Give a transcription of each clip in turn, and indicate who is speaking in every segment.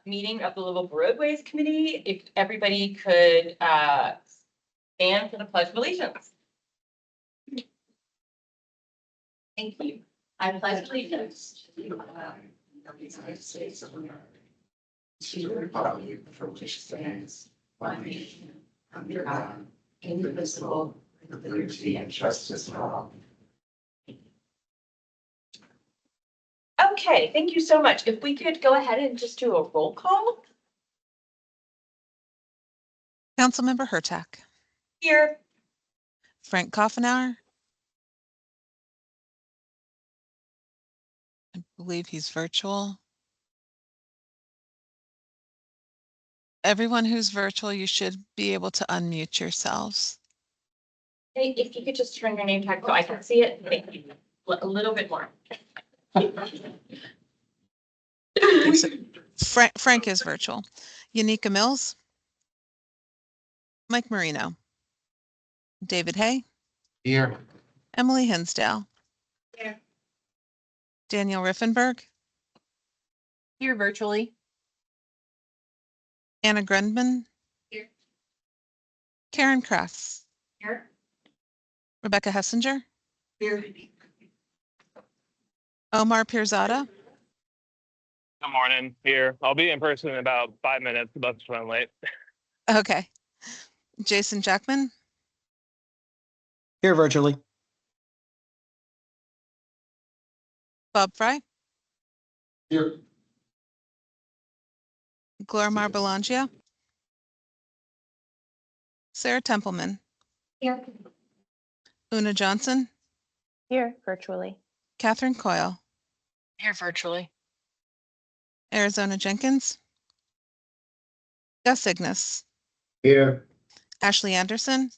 Speaker 1: meeting of the Livable Roadways Committee. If everybody could stand for the Pledge of Allegiance. Thank you. I pledge allegiance to the flag of the United States of America, to the republic for which it stands, one nation, under God, indivisible, with liberty and justice for all. Okay, thank you so much. If we could go ahead and just do a roll call.
Speaker 2: Councilmember Hurtak.
Speaker 1: Here.
Speaker 2: Frank Koffenauer. I believe he's virtual. Everyone who's virtual, you should be able to unmute yourselves.
Speaker 1: Hey, if you could just turn your name tag so I can see it, thank you. A little bit more.
Speaker 2: So Frank is virtual. Yanika Mills. Mike Marino. David Hay.
Speaker 3: Here.
Speaker 2: Emily Hinsdale.
Speaker 1: Here.
Speaker 2: Daniel Riffenberg.
Speaker 4: Here virtually.
Speaker 2: Anna Grundman.
Speaker 1: Here.
Speaker 2: Karen Kress.
Speaker 1: Here.
Speaker 2: Rebecca Hessinger.
Speaker 1: Here.
Speaker 2: Omar Pirzada.
Speaker 5: Good morning. Here. I'll be in person in about 5 minutes, about to run late.
Speaker 2: Okay. Jason Jackman.
Speaker 3: Here virtually.
Speaker 2: Bob Fry.
Speaker 3: Here.
Speaker 2: Glormar Belangio. Sarah Templeman.
Speaker 1: Here.
Speaker 2: Una Johnson.
Speaker 4: Here virtually.
Speaker 2: Catherine Coyle.
Speaker 4: Here virtually.
Speaker 2: Arizona Jenkins. Gus Ignas.
Speaker 3: Here.
Speaker 2: Ashley Anderson.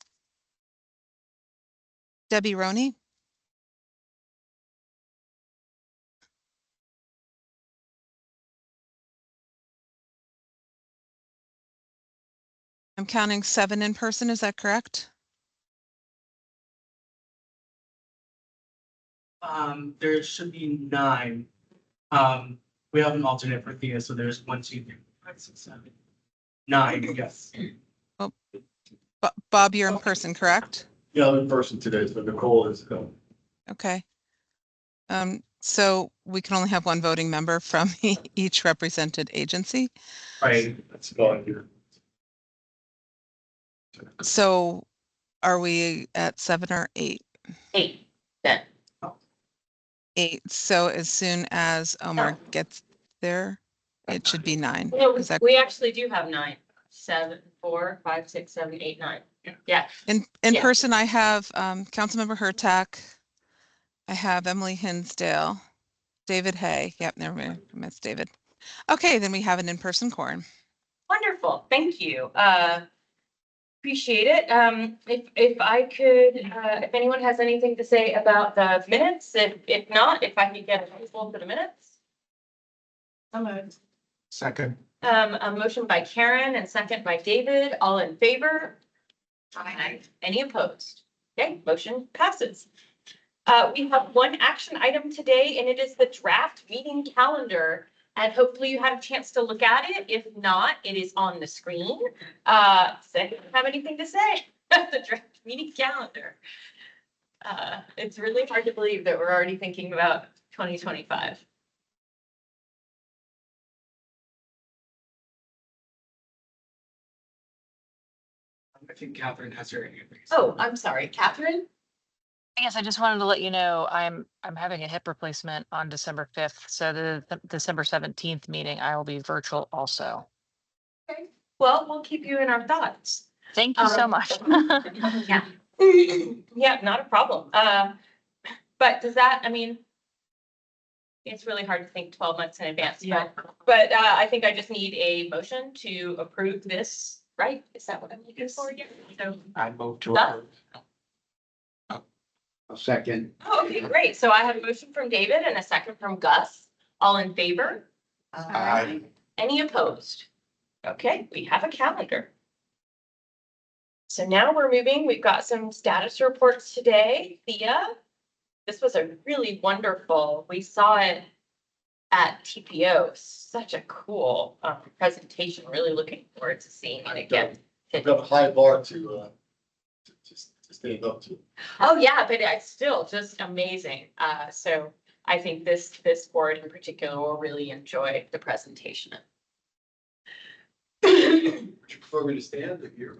Speaker 2: Debbie Roney. I'm counting 7 in person, is that correct?
Speaker 6: There should be 9. We have an alternate for Thea, so there's 1, 2, 3, 4, 5, 6, 7, 9. Yes.
Speaker 2: Bob, you're in person, correct?
Speaker 7: Yeah, I'm in person today, so Nicole is.
Speaker 2: Okay. So we can only have 1 voting member from each represented agency.
Speaker 6: Right.
Speaker 7: That's gone here.
Speaker 2: So are we at 7 or 8?
Speaker 1: 8. Then.
Speaker 2: 8. So as soon as Omar gets there, it should be 9.
Speaker 1: No,
Speaker 2: Is that
Speaker 1: we actually do have 9. 7, 4, 5, 6, 7, 8, 9. Yeah.
Speaker 2: in
Speaker 1: yeah.
Speaker 2: person? I have Councilmember Hurtak. I have Emily Hinsdale, David Hay. Yep, never mind. That's David. Okay, then we have an in-person quorum.
Speaker 1: Wonderful. Thank you. Appreciate it. If I could, if anyone has anything to say about the minutes, if not, if I could get approval for the minutes.
Speaker 3: Second.
Speaker 1: A motion by Karen and second by David. All in favor? Aye. Any opposed? Okay, motion passes. We have 1 action item today, and it is the draft meeting calendar. And hopefully you had a chance to look at it. If not, it is on the screen. So I don't have anything to say. The draft meeting calendar. It's really hard to believe that we're already thinking about 2025.
Speaker 6: I think Catherine has her hand raised.
Speaker 1: Oh, I'm sorry, Catherine.
Speaker 4: Yes, I just wanted to let you know I'm having a hip replacement on December 5th. So the December 17th meeting, I will be virtual also.
Speaker 1: Okay. Well, we'll keep you in our thoughts.
Speaker 4: Thank you so much.
Speaker 1: Yeah. Yeah, not a problem. But does that, I mean, it's really hard to think 12 months in advance,
Speaker 4: Yeah.
Speaker 1: but I think I just need a motion to approve this, right? Is that what I'm looking for again? So,
Speaker 3: I move to
Speaker 1: Done?
Speaker 3: approve. A second.
Speaker 1: oh, okay, great. So I have a motion from David and a second from Gus. All in favor?
Speaker 3: Aye.
Speaker 1: Any opposed? Okay, we have a calendar. So now we're moving. We've got some status reports today. Thea, this was a really wonderful, we saw it at TPO. Such a cool presentation. Really looking forward to seeing it again.
Speaker 7: I've got a high bar to stand up to.
Speaker 1: Oh, yeah, but it's still just amazing. So I think this board in particular will really enjoy the presentation.
Speaker 7: Would you prefer me to stand or here?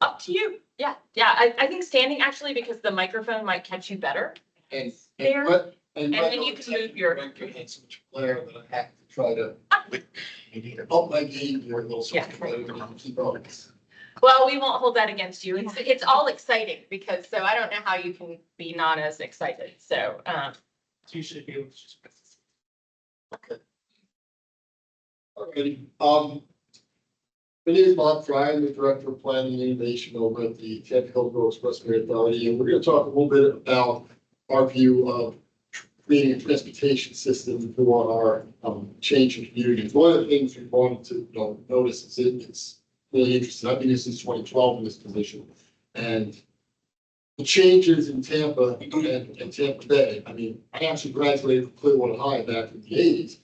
Speaker 1: Up to you. Yeah, I think standing actually, because the microphone might catch you better.
Speaker 7: And
Speaker 1: There.
Speaker 7: and
Speaker 1: then you can move your-
Speaker 7: had so much glare that I have to try to up my game here a little. So
Speaker 1: Yeah.
Speaker 7: keep up.
Speaker 1: Well, we won't hold that against you. It's all exciting because, so I don't know how you can be not as excited. So,
Speaker 6: You should be able to just.
Speaker 7: Alrighty, my name is Bob Fry, I'm the Director of Planning and Innovation over at the Tampa Hillsborough Expressway Authority, and we're gonna talk a little bit about our view of creating a transportation system for our, changing communities. One of the things we wanted to, notice is it's really interesting. I've been here since 2012 in this position, and the changes in Tampa and Tampa Bay. I mean, I actually graduated from Clearwater High back in the 80s.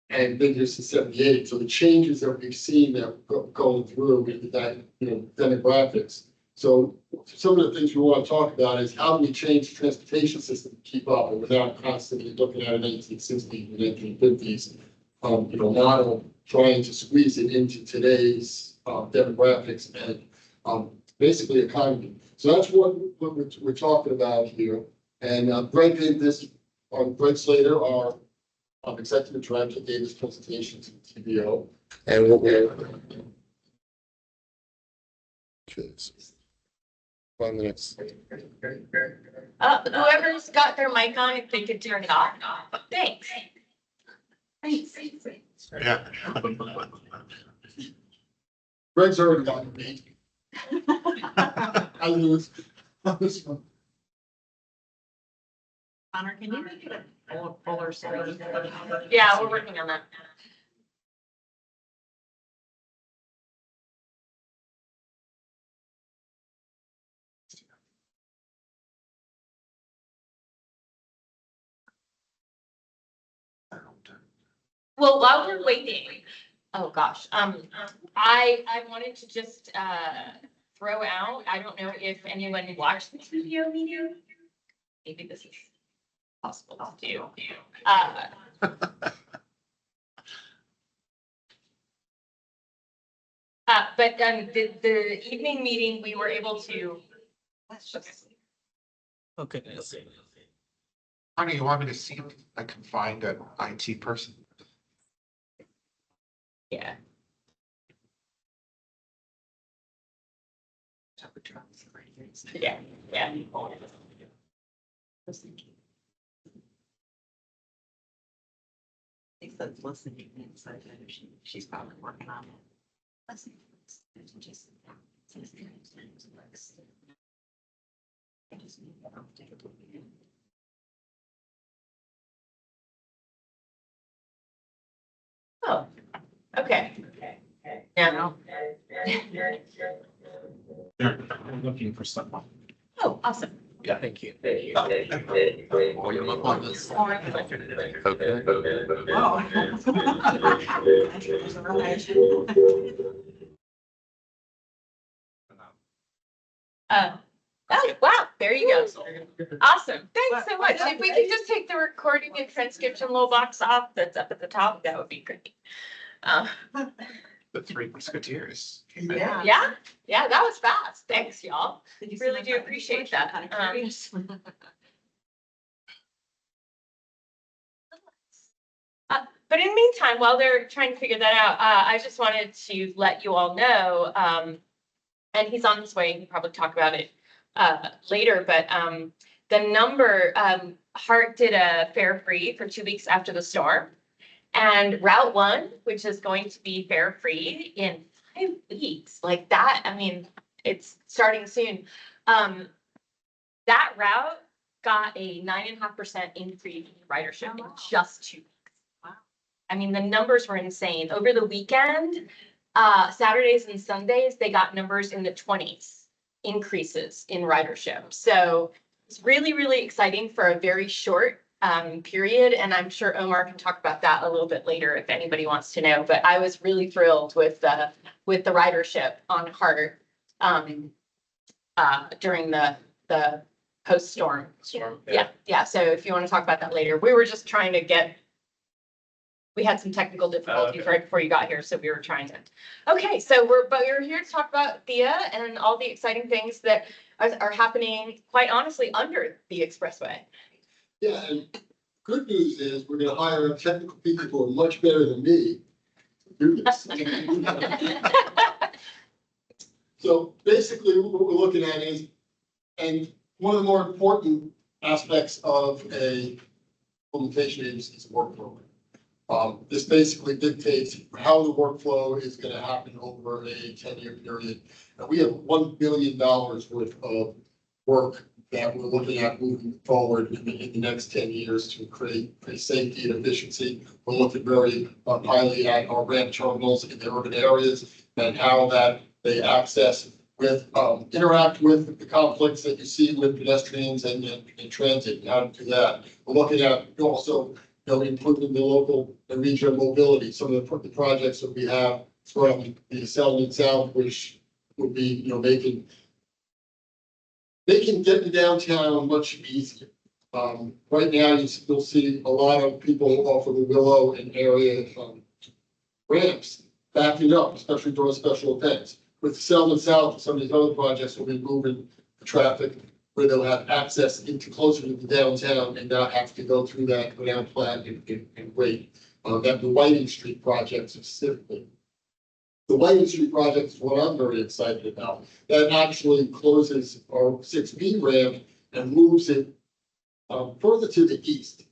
Speaker 7: And been here since 78, so the changes that we've seen that going through with that, demographics. So some of the things we want to talk about is how do we change the transportation system to keep up and without constantly looking at an 1860s and 1850s, model, trying to squeeze it into today's demographics and basically economy. So that's what we're talking about here. And Greg did this, Greg Slater, our executive director, gave this presentation to TBO. And what we're. Okay, so 5 minutes.
Speaker 1: whoever's got their mic on, if they could turn it off. Thanks.
Speaker 3: Yeah.
Speaker 7: Greg's already got me. I lose on this one.
Speaker 8: Connor, can you make it a fuller screen?
Speaker 1: Yeah, we're working on that. Well, while we're waiting, oh gosh, I wanted to just throw out, I don't know if anyone watched the TPO meeting. Maybe this is possible to do. But the evening meeting, we were able to.
Speaker 6: Oh, goodness.
Speaker 3: Honey, you want me to see if I can find an IT person?
Speaker 1: Yeah. Yeah, yeah.
Speaker 8: Lisa's listening inside. She's probably working on it. Listen, just.
Speaker 1: Oh, okay. Now.
Speaker 6: I'm looking for someone.
Speaker 1: Oh, awesome.
Speaker 6: Yeah, thank you.
Speaker 3: Oh, you look on this.
Speaker 1: Oh, wow, there you go. Awesome. Thanks so much. If we could just take the recording and transcription little box off that's up at the top, that would be great.
Speaker 3: The Three Musketeers.
Speaker 8: Yeah.
Speaker 1: Yeah, that was fast. Thanks, y'all.
Speaker 8: Did you see
Speaker 1: Really
Speaker 8: my
Speaker 1: do
Speaker 8: button?
Speaker 1: appreciate that.
Speaker 8: Kind of curious.
Speaker 1: But in the meantime, while they're trying to figure that out, I just wanted to let you all know, and he's on his way, he can probably talk about it later, but the number, Hart did a fare free for 2 weeks after the storm. And Route 1, which is going to be fare free in 5 weeks, like that, I mean, it's starting soon. That route got a 9.5% increase in ridership in just 2 weeks.
Speaker 8: Wow.
Speaker 1: I mean, the numbers were insane. Over the weekend, Saturdays and Sundays, they got numbers in the 20s increases in ridership. So it's really, really exciting for a very short period. And I'm sure Omar can talk about that a little bit later if anybody wants to know. But I was really thrilled with the ridership on Heart during the post-storm. Yeah. So if you want to talk about that later, we were just trying to we had some technical difficulties right before you got here, so we were trying to. Okay, so we're here to talk about Thea and all the exciting things that are happening, quite honestly, under the expressway.
Speaker 7: Yeah, and good news is we're gonna hire technical people who are much better than me to do this. So basically what we're looking at is, and one of the more important aspects of a implementation agency is workflow. This basically dictates how the workflow is gonna happen over a 10-year period. And we have $1 billion worth of work that we're looking at moving forward in the next 10 years to create safety and efficiency. We're looking very highly at our ramp terminals in the urban areas and how that they access with, interact with the conflicts that you see with pedestrians and transit, and how to do that. We're looking at also, improving the local and regional mobility. Some of the projects that we have from the Selden South, which would be, making getting downtown much easier. Right now, you'll see a lot of people off of the Willow and area ramps backing up, especially during special events. With Selden South and some of these other projects, we'll be moving the traffic where they'll have access into closer to the downtown and not have to go through that, go down Platt and wait. That the Whiting Street project specifically. The Whiting Street project is what I'm very excited about. That actually closes our 6B ramp and moves it further to the east.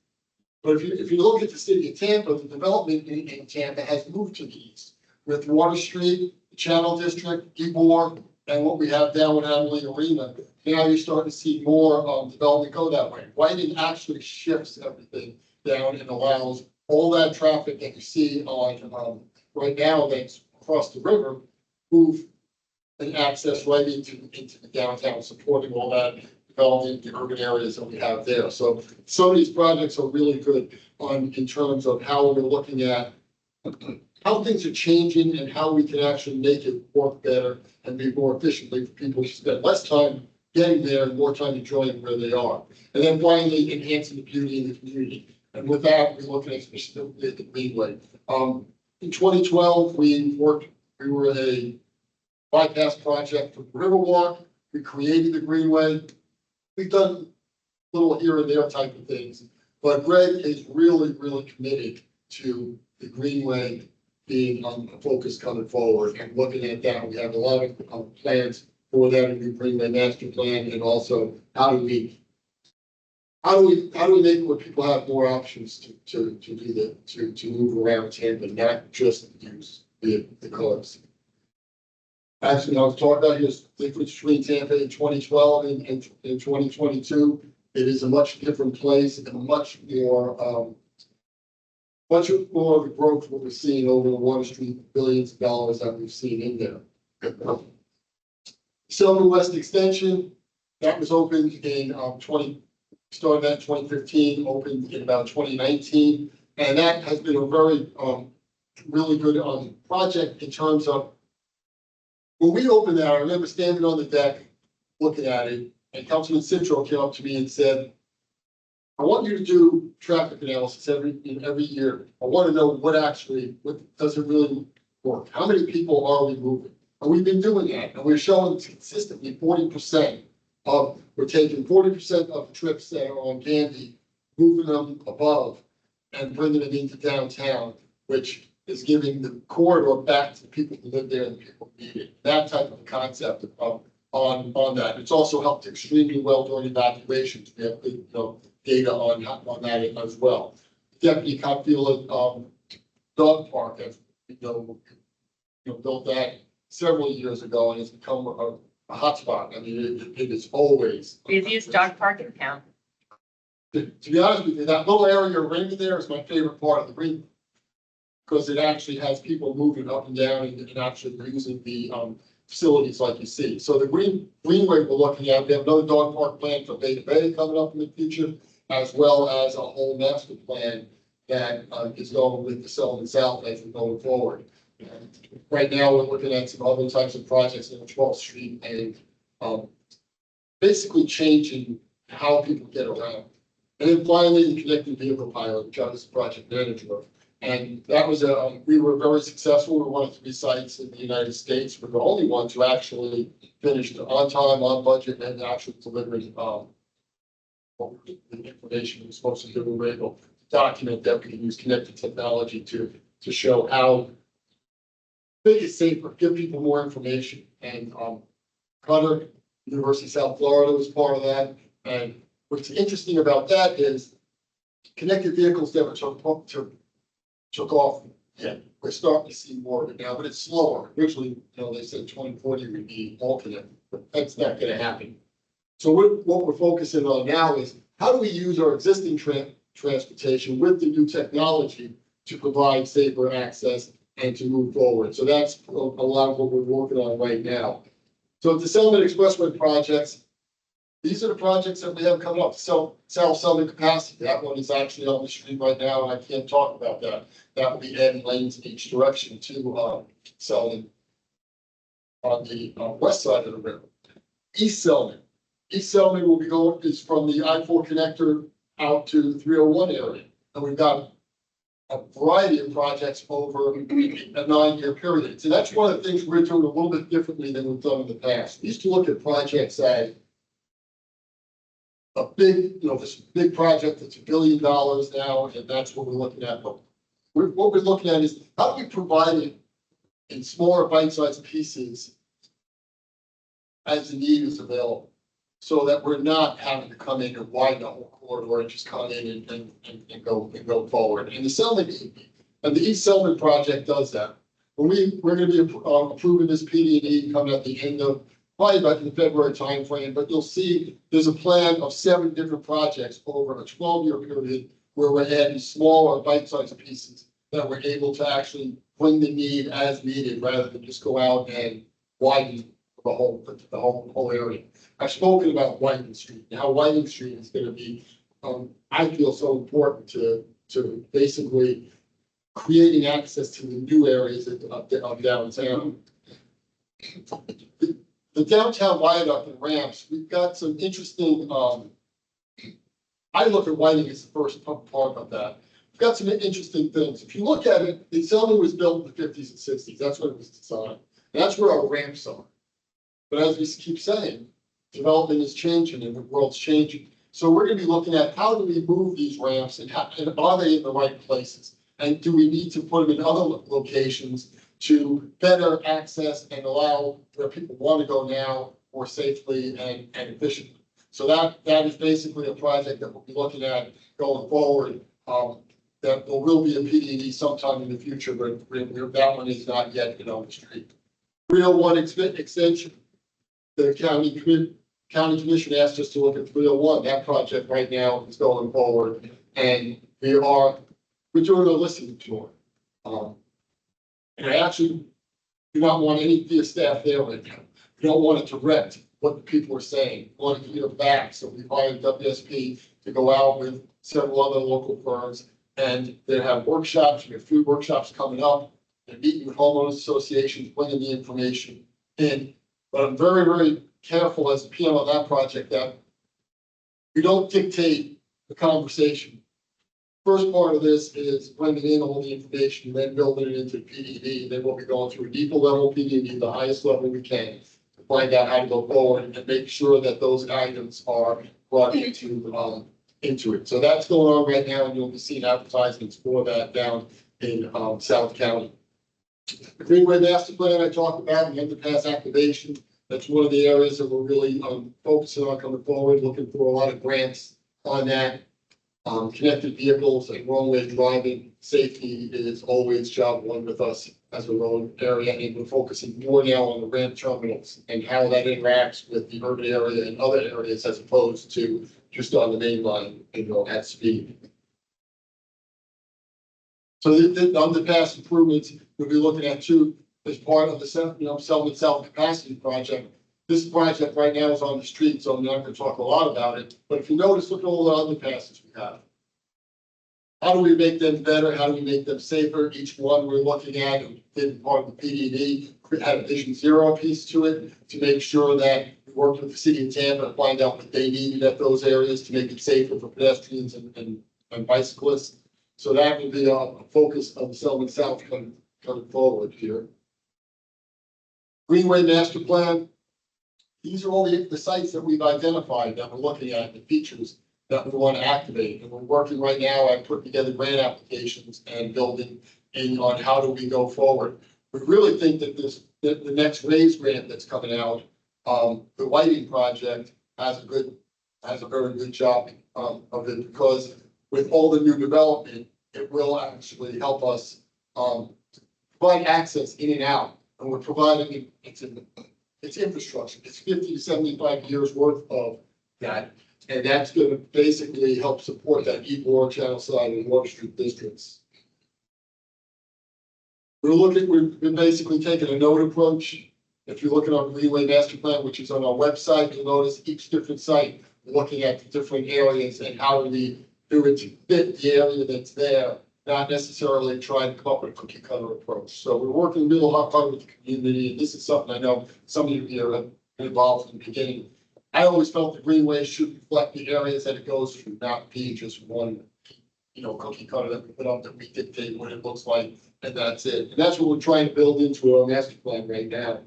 Speaker 7: But if you look at the city of Tampa, the development in Tampa has moved to the east with Water Street, the Channel District, Ybor, and what we have down with Amalie Arena. Now you're starting to see more development go that way. Whiting actually shifts everything down and allows all that traffic that you see on right now that's across the river, move and access right into the downtown, supporting all that development in the urban areas that we have there. So some of these projects are really good in terms of how we're looking at how things are changing and how we can actually make it work better and be more efficiently for people to spend less time getting there and more time enjoying where they are. And then finally, enhancing the beauty in the community. And with that, we're looking at specifically the Greenway. In 2012, we were a bypass project for the Riverwalk. We created the Greenway. We've done little here and there type of things, but Greg is really, really committed to the Greenway being on focus coming forward and looking at that. We have a lot of plans for that in the Greenway master plan, and also how do we make it where people have more options to do that, to move around Tampa, not just use the cars. Actually, I was talking about here's the difference between Tampa in 2012 and in 2022. It is a much different place and much more of the growth what we're seeing over the Water Street, billions of dollars that we've seen in there. Sylvan West Extension, that was opened in started that in 2015, opened in about 2019, and that has been a very really good project in terms of when we opened that. I remember standing on the deck looking at it, and Councilman Citro came up to me and said, I want you to do traffic analysis every year. I want to know what does it really work? How many people are we moving? And we've been doing that, and we're showing consistently 40% we're taking 40% of the trips that are on Gandy, moving them above and bringing them into downtown, which is giving the corridor back to the people who live there and the people who need it. That type of concept on that. It's also helped extremely well during evacuations. We have good, data on that as well. Deputy Copfield dog park has built that several years ago, and it's become a hotspot. I mean, it is always
Speaker 1: Busiest dog park in town.
Speaker 7: To be honest with you, that little area right there is my favorite part of the green, because it actually has people moving up and down and actually using the facilities like you see. So the Greenway we're looking at, we have another dog park plan for Bay to Bay coming up in the future. as well as a whole master plan that is going with the Sullivan South as we're going forward. And right now, we're looking at some other types of projects in 12th Street and basically changing how people get around. And then finally, the connected vehicle pilot, which I was the project manager of. And that was we were very successful. We're one of 3 sites in the United States. We're the only ones who actually finished on time, on budget, and actually delivered the information we were supposed to do. We were able to document that we can use connected technology to show how make it safer, give people more information. And Cutter, University of South Florida was part of that. And what's interesting about that is connected vehicles never took off yet. We're starting to see more of it now, but it's slower. Originally, they said 2040 would be all connected, but that's not going to happen. So what we're focusing on now is how do we use our existing transportation with the new technology to provide safer access and to move forward. So that's a lot of what we're working on right now. So the Summit Expressway projects, these are the projects that we have coming up. So South Summit capacity, that one is actually on the street right now, and I can't talk about that. That will be adding lanes in each direction to Selman on the west side of the river. East Selman. East Selman will be going is from the I-4 connector out to the 301 area. And we've got a variety of projects over a 9-year period. So that's one of the things we're doing a little bit differently than we've done in the past. We used to look at projects as a big, this big project that's $1 billion now, and that's what we're looking at. But what we're looking at is how do we provide it in smaller bite-sized pieces as the need is available, so that we're not having to come in and widen the whole corridor and just come in and go forward. And the Selman and the East Selman project does that. When we're going to be approving this PD&E coming at the end of probably about the February timeframe, but you'll see there's a plan of 7 different projects over a 12-year period where we're adding smaller bite-sized pieces that we're able to actually bring the need as needed rather than just go out and widen the whole area. I've spoken about Whiting Street. Now, Whiting Street is going to be, I feel, so important to basically creating access to the new areas of downtown. The downtown viaduct and ramps, we've got some interesting, I look at Whiting as the first part of that. We've got some interesting things. If you look at it, the Selman was built in the 50s and 60s. That's when it was designed. And that's where our ramps are. But as we keep saying, development is changing and the world's changing. So we're going to be looking at how do we move these ramps and are they in the right places? And do we need to put them in other locations to better access and allow where people want to go now more safely and efficiently? So that is basically a project that we'll be looking at going forward. That there will be a PD&E sometime in the future, but that one is not yet on the street. 301 extension. The county commission asked us to look at 301. That project right now is going forward, and we're doing a listening tour. And I actually do not want any of the staff there right now. We don't want to direct what the people are saying. We want to hear back. So we hired WSP to go out with several other local firms, and they have workshops. We have 3 workshops coming up. They're meeting with homeowners associations, bringing the information in. But I'm very, very careful as a PM on that project that we don't dictate the conversation. First part of this is bringing in all the information, then building it into PD&E. Then we'll be going through a deeper level PD&E, the highest level we can, to find out how to go forward and make sure that those items are brought into it. So that's going on right now, and you'll be seeing advertisements for that down in South County. The Greenway Master Plan I talked about, and underpass activation. That's one of the areas that we're really focusing on coming forward, looking for a lot of grants on that. Connected vehicles and roadway driving safety is always job 1 with us as a road area, and we're focusing more now on the ramp terminals and how that interacts with the urban area and other areas as opposed to just on the main line and at speed. So the underpass improvements we'll be looking at too as part of the Selman South Capacity Project. This project right now is on the street, so I'm not gonna talk a lot about it, but if you notice, look at all the underpasses we have. How do we make them better? How do we make them safer? Each one we're looking at, and did part of the PD&E, had a Vision Zero piece to it to make sure that we worked with the city of Tampa to find out what they needed at those areas to make it safer for pedestrians and bicyclists. So that will be a focus of the Selman South coming forward here. Greenway Master Plan. These are all the sites that we've identified that we're looking at, the features that we want to activate. And we're working right now at putting together grant applications and building in on how do we go forward. We really think that the next RAISE grant that's coming out, the lighting project has a very good job of it, because with all the new development, it will actually help us provide access in and out. And we're providing it's infrastructure. It's 50 to 75 years worth of that. And that's going to basically help support that Ebor, Channel Side, and Water Street districts. We've been basically taking a node approach. If you look at our Greenway Master Plan, which is on our website, you'll notice each different site, looking at the different areas and how do we do it to fit the area that's there, not necessarily trying to come up with a cookie cutter approach. So we're working real hard with the community, and this is something I know some of you here have been involved in the beginning. I always felt the Greenway should reflect the areas that it goes through, not be just one, cookie cutter that we put up that we dictate what it looks like, and that's it. And that's what we're trying to build into our master plan right now.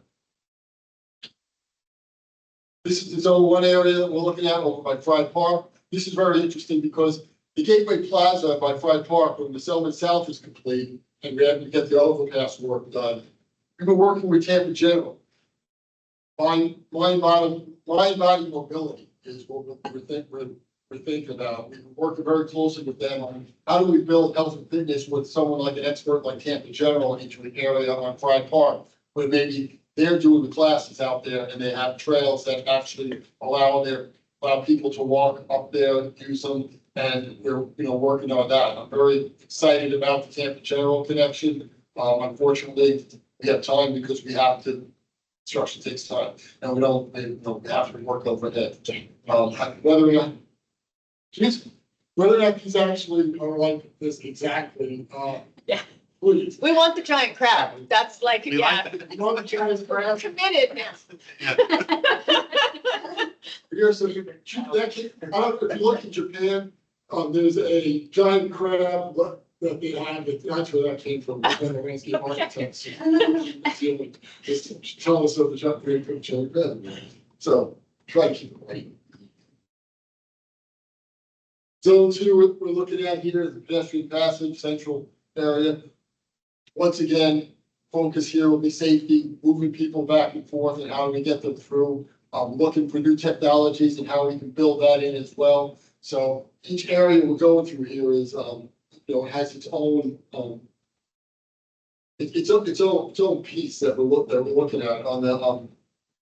Speaker 7: This is the zone one area that we're looking at over by Fried Park. This is very interesting because the Gateway Plaza by Fried Park, when the Selman South is complete and we have to get the overpass work done, we've been working with Tampa General. Mind body mobility is what we're thinking about. We've been working very closely with them on how do we build health and fitness with someone like an expert like Tampa General into an area on Fried Park, where maybe they're doing the classes out there and they have trails that actually allow people to walk up there, use them, and we're working on that. I'm very excited about the Tampa General connection. Unfortunately, we have time because we have to. Construction takes time, and we have to work overhead. Whether or not these actually are like this exactly.
Speaker 1: Yeah.
Speaker 7: Please.
Speaker 1: We want the giant crab. That's like,
Speaker 3: We
Speaker 1: yeah.
Speaker 3: like that.
Speaker 7: You want the giant
Speaker 1: We're
Speaker 7: crab?
Speaker 1: committed now.
Speaker 7: Here, so you if you look in Japan, there's a giant crab that they have. That's where that came from. The landscape architects. Just tell us of the giant crab. So try to keep it light. Zone 2, we're looking at here is the pedestrian passage central area. Once again, focus here will be safety, moving people back and forth, and how do we get them through. Looking for new technologies and how we can build that in as well. So each area we're going through here is, has its own, its own piece that we're looking at on the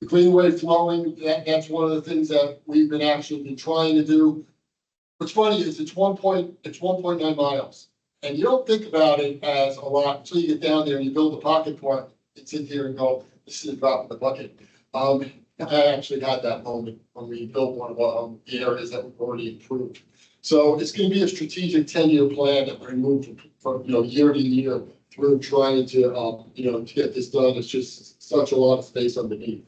Speaker 7: Greenway flowing. That's one of the things that we've been actually trying to do. What's funny is it's 1.9 miles, and you don't think about it as a lot until you get down there and you build a pocket park and sit here and go, this is a drop in the bucket. I actually had that moment when we built one of the areas that we've already improved. So it's going to be a strategic 10-year plan that we're moving from year to year through trying to to get this done. It's just such a lot of space underneath.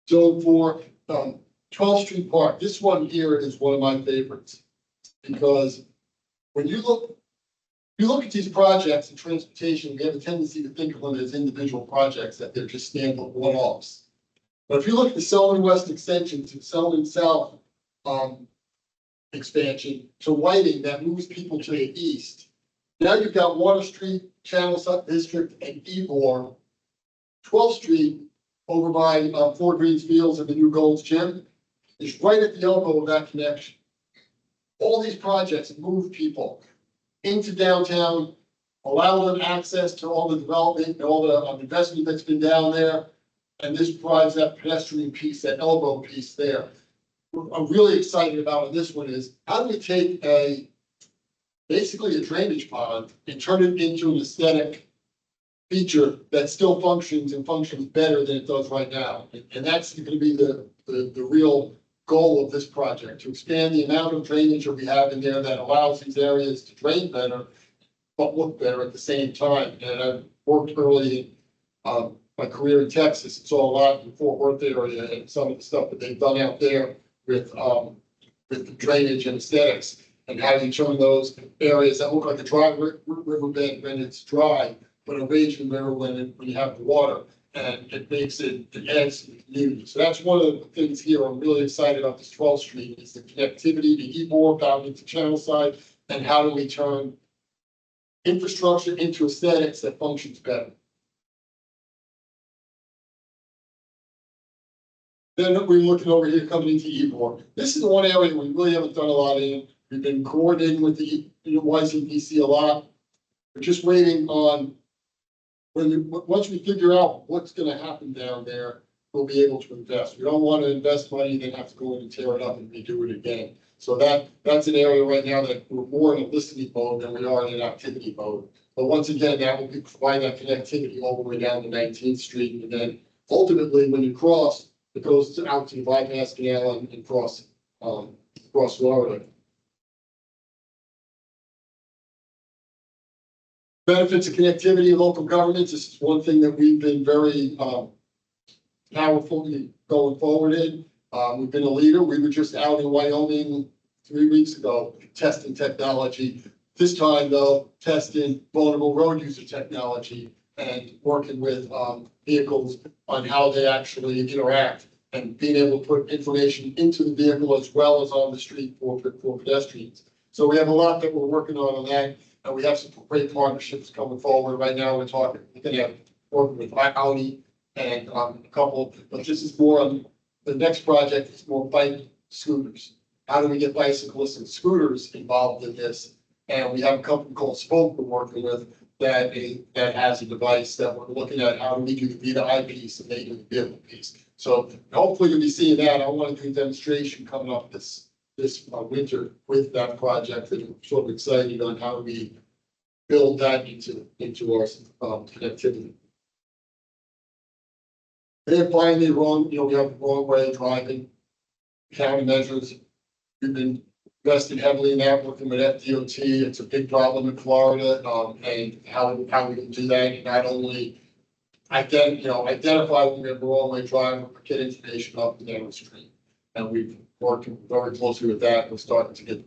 Speaker 7: So for 12th Street Park, this one here is one of my favorites, because when you look at these projects in transportation, we have a tendency to think of them as individual projects, that they're just standalone one-offs. But if you look at the Selman West extension to Selman South expansion to Whiting, that moves people to the east. Now you've got Water Street, Channel Side District, and Ebor. 12th Street over by Fort Greens Fields and the new Gold's Gym is right at the elbow of that connection. All these projects move people into downtown, allow them access to all the development and all the investment that's been down there. And this provides that pedestrian piece, that elbow piece there. What I'm really excited about in this one is how do we take basically a drainage pond and turn it into an aesthetic feature that still functions and functions better than it does right now. And that's gonna be the real goal of this project, to expand the amount of drainage that we have in there that allows these areas to drain better, but look better at the same time. And I've worked early in my career in Texas, and saw a lot in the Fort Worth area and some of the stuff that they've done out there with the drainage and aesthetics, and how you turn those areas that look like a dry riverbed when it's dry, but a raging river when you have the water, and it adds to the community. So that's one of the things here I'm really excited about this 12th Street, is the connectivity to Ybor down into Channelside, and how do we turn infrastructure into aesthetics that functions better. Then we're looking over here coming into Ybor. This is the one area we really haven't done a lot in. We've been coordinating with the YCPC a lot. We're just waiting on once we figure out what's gonna happen down there, we'll be able to invest. We don't want to invest money, then have to go in and tear it up and redo it again. So that's an area right now that we're more in a listening mode than we are in an activity mode. But once again, that will provide that connectivity all the way down to 19th Street. And then ultimately, when you cross, it goes out to the bypass canal and cross Florida. Benefits of connectivity in local governments. This is one thing that we've been very powerfully going forward in. We've been a leader. We were just out in Wyoming 3 weeks ago testing technology. This time though, testing vulnerable road user technology and working with vehicles on how they actually interact, and being able to put information into the vehicle as well as on the street for pedestrians. So we have a lot that we're working on that. And we have some great partnerships coming forward. Right now, we're gonna have working with Audi and a couple, but this is more on the next project. It's more bike scooters. How do we get bicyclists and scooters involved in this? And we have a company called Spoke we're working with that has a device that we're looking at. How do we do the V2I piece and they do the vehicle piece? So hopefully you'll be seeing that. I want to do a demonstration coming up this winter with that project, and I'm sort of excited on how we build that into our connectivity. And then finally, we have wrong way driving countermeasures. We've been investing heavily in that, working with FDOT. It's a big problem in Florida, and how we can do that, and not only identify when we have a wrong way driver, but get information up and down the street. And we've working very closely with that. We're starting to get,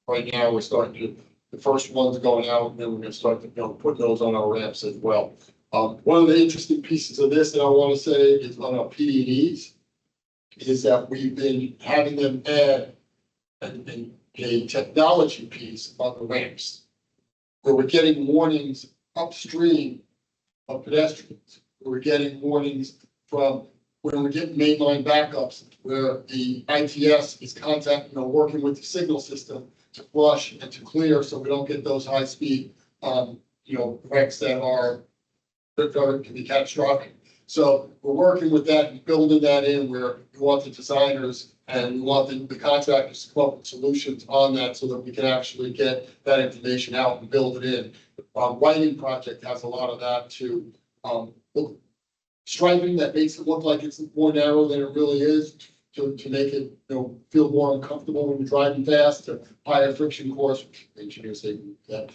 Speaker 7: right now, the first one's going out, and then we're gonna start to, put those on our ramps as well. One of the interesting pieces of this that I want to say is on our PD&Es, is that we've been having them add a technology piece on the ramps, where we're getting warnings upstream of pedestrians. We're getting warnings from when we're getting mainline backups, where the ITS is working with the signal system to flush and to clear, so we don't get those high speed, wrecks that can be catastrophic. So we're working with that and building that in, where we want the designers and we want the contractors to come up with solutions on that, so that we can actually get that information out and build it in. Whiting project has a lot of that too. Striping that makes it look like it's more narrow than it really is, to make it, feel more uncomfortable when you're driving fast, a higher friction course, which engineers say that,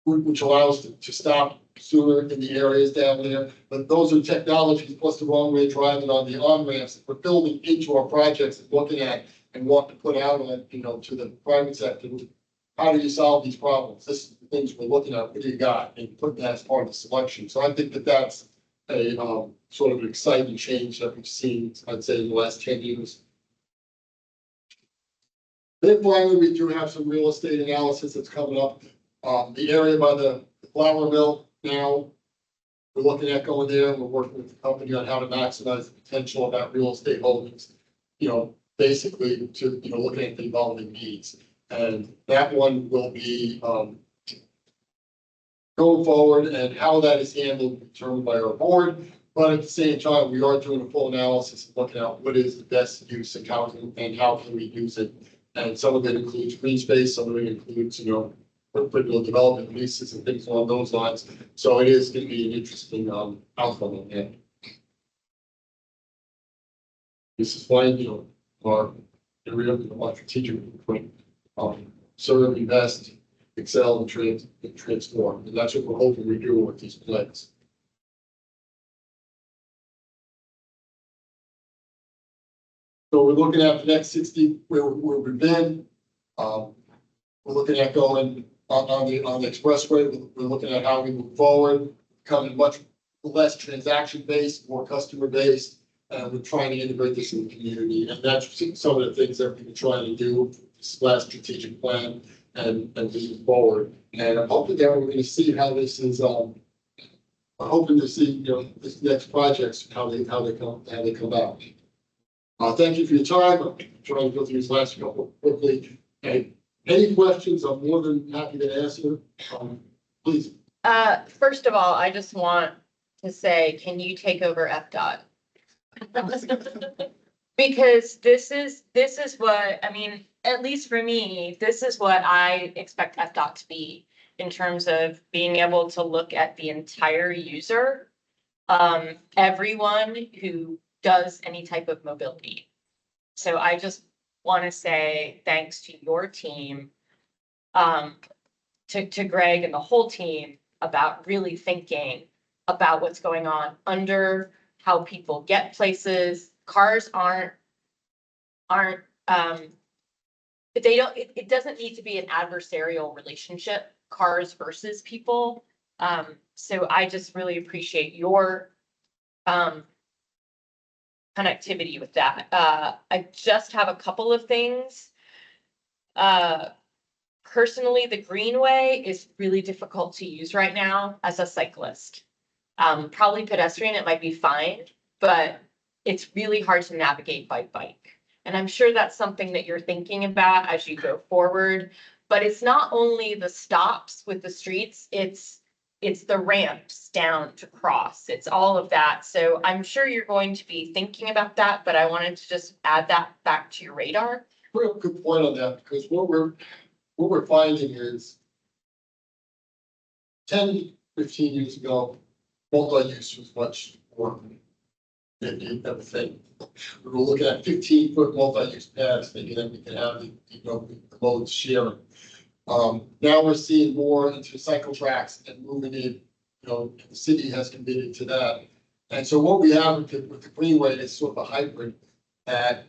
Speaker 7: which allows to stop sooner in the areas down there. But those are technologies plus the wrong way driving on the on-ramps that we're building into our projects and looking at and want to put out on, to the private sector. How do you solve these problems? This is the things we're looking at. What do you got? And put that as part of the selection. So I think that's a sort of an exciting change that we've seen, I'd say, in the last 10 years. Then finally, we do have some real estate analysis that's coming up. The area by the flour mill now, we're looking at going there. We're working with the company on how to maximize the potential of that real estate holdings, basically to, looking at the evolving needs. And that one will be going forward, and how that is handled will be determined by our board. But at the same time, we are doing a full analysis and looking at what is the best use and how can we use it. And some of it includes green space, some of it includes, development leases and things along those lines. So it is going to be an interesting outcome on that. This is why, our area of our strategic point, serve, invest, excel, and transform. And that's what we're hoping we do with these plans. So we're looking at the next 60, where we've been. We're looking at going on the expressway. We're looking at how we move forward, becoming much less transaction based, more customer based. And we're trying to integrate this in the community. And that's some of the things that we've been trying to do this last strategic plan and moving forward. And I'm hoping that we're going to see how this is, I'm hoping to see, this next projects, how they come out. Thank you for your time. I'm trying to go through this last couple quickly. And any questions, I'm more than happy to answer. Please.
Speaker 1: First of all, I just want to say, can you take over FDOT? Because this is what, I mean, at least for me, this is what I expect FDOT to be in terms of being able to look at the entire user, everyone who does any type of mobility. So I just want to say thanks to your team, to Greg and the whole team about really thinking about what's going on under how people get places. Cars it doesn't need to be an adversarial relationship, cars versus people. So I just really appreciate your connectivity with that. I just have a couple of things. Personally, the Greenway is really difficult to use right now as a cyclist. Probably pedestrian, it might be fine, but it's really hard to navigate by bike. And I'm sure that's something that you're thinking about as you go forward. But it's not only the stops with the streets, it's the ramps down to cross. It's all of that. So I'm sure you're going to be thinking about that, but I wanted to just add that back to your radar.
Speaker 7: Real good point on that, because what we're finding is 10, 15 years ago, multi-use was much more than everything. We were looking at 15-foot multi-use paths, thinking that we can have the modes sharing. Now we're seeing more into cycle tracks and moving in, the city has committed to that. And so what we have with the Greenway is sort of a hybrid that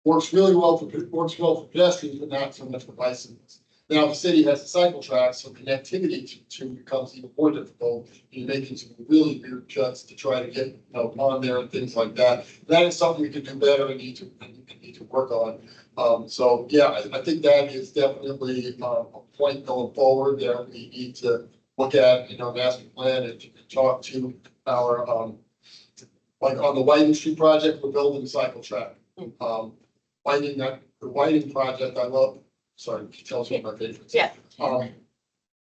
Speaker 7: works well for pedestrians, but not so much for bicycles. Now the city has a cycle track, so connectivity to becomes even more difficult. You're making some really weird cuts to try to get on there and things like that. That is something we could do better and need to work on. So yeah, I think that is definitely a point going forward that we need to look at in our master plan and talk to our like on the Whiting Street project, we're building a cycle track. The Whiting project, I love. Sorry, tells me my favorites.
Speaker 1: Yeah.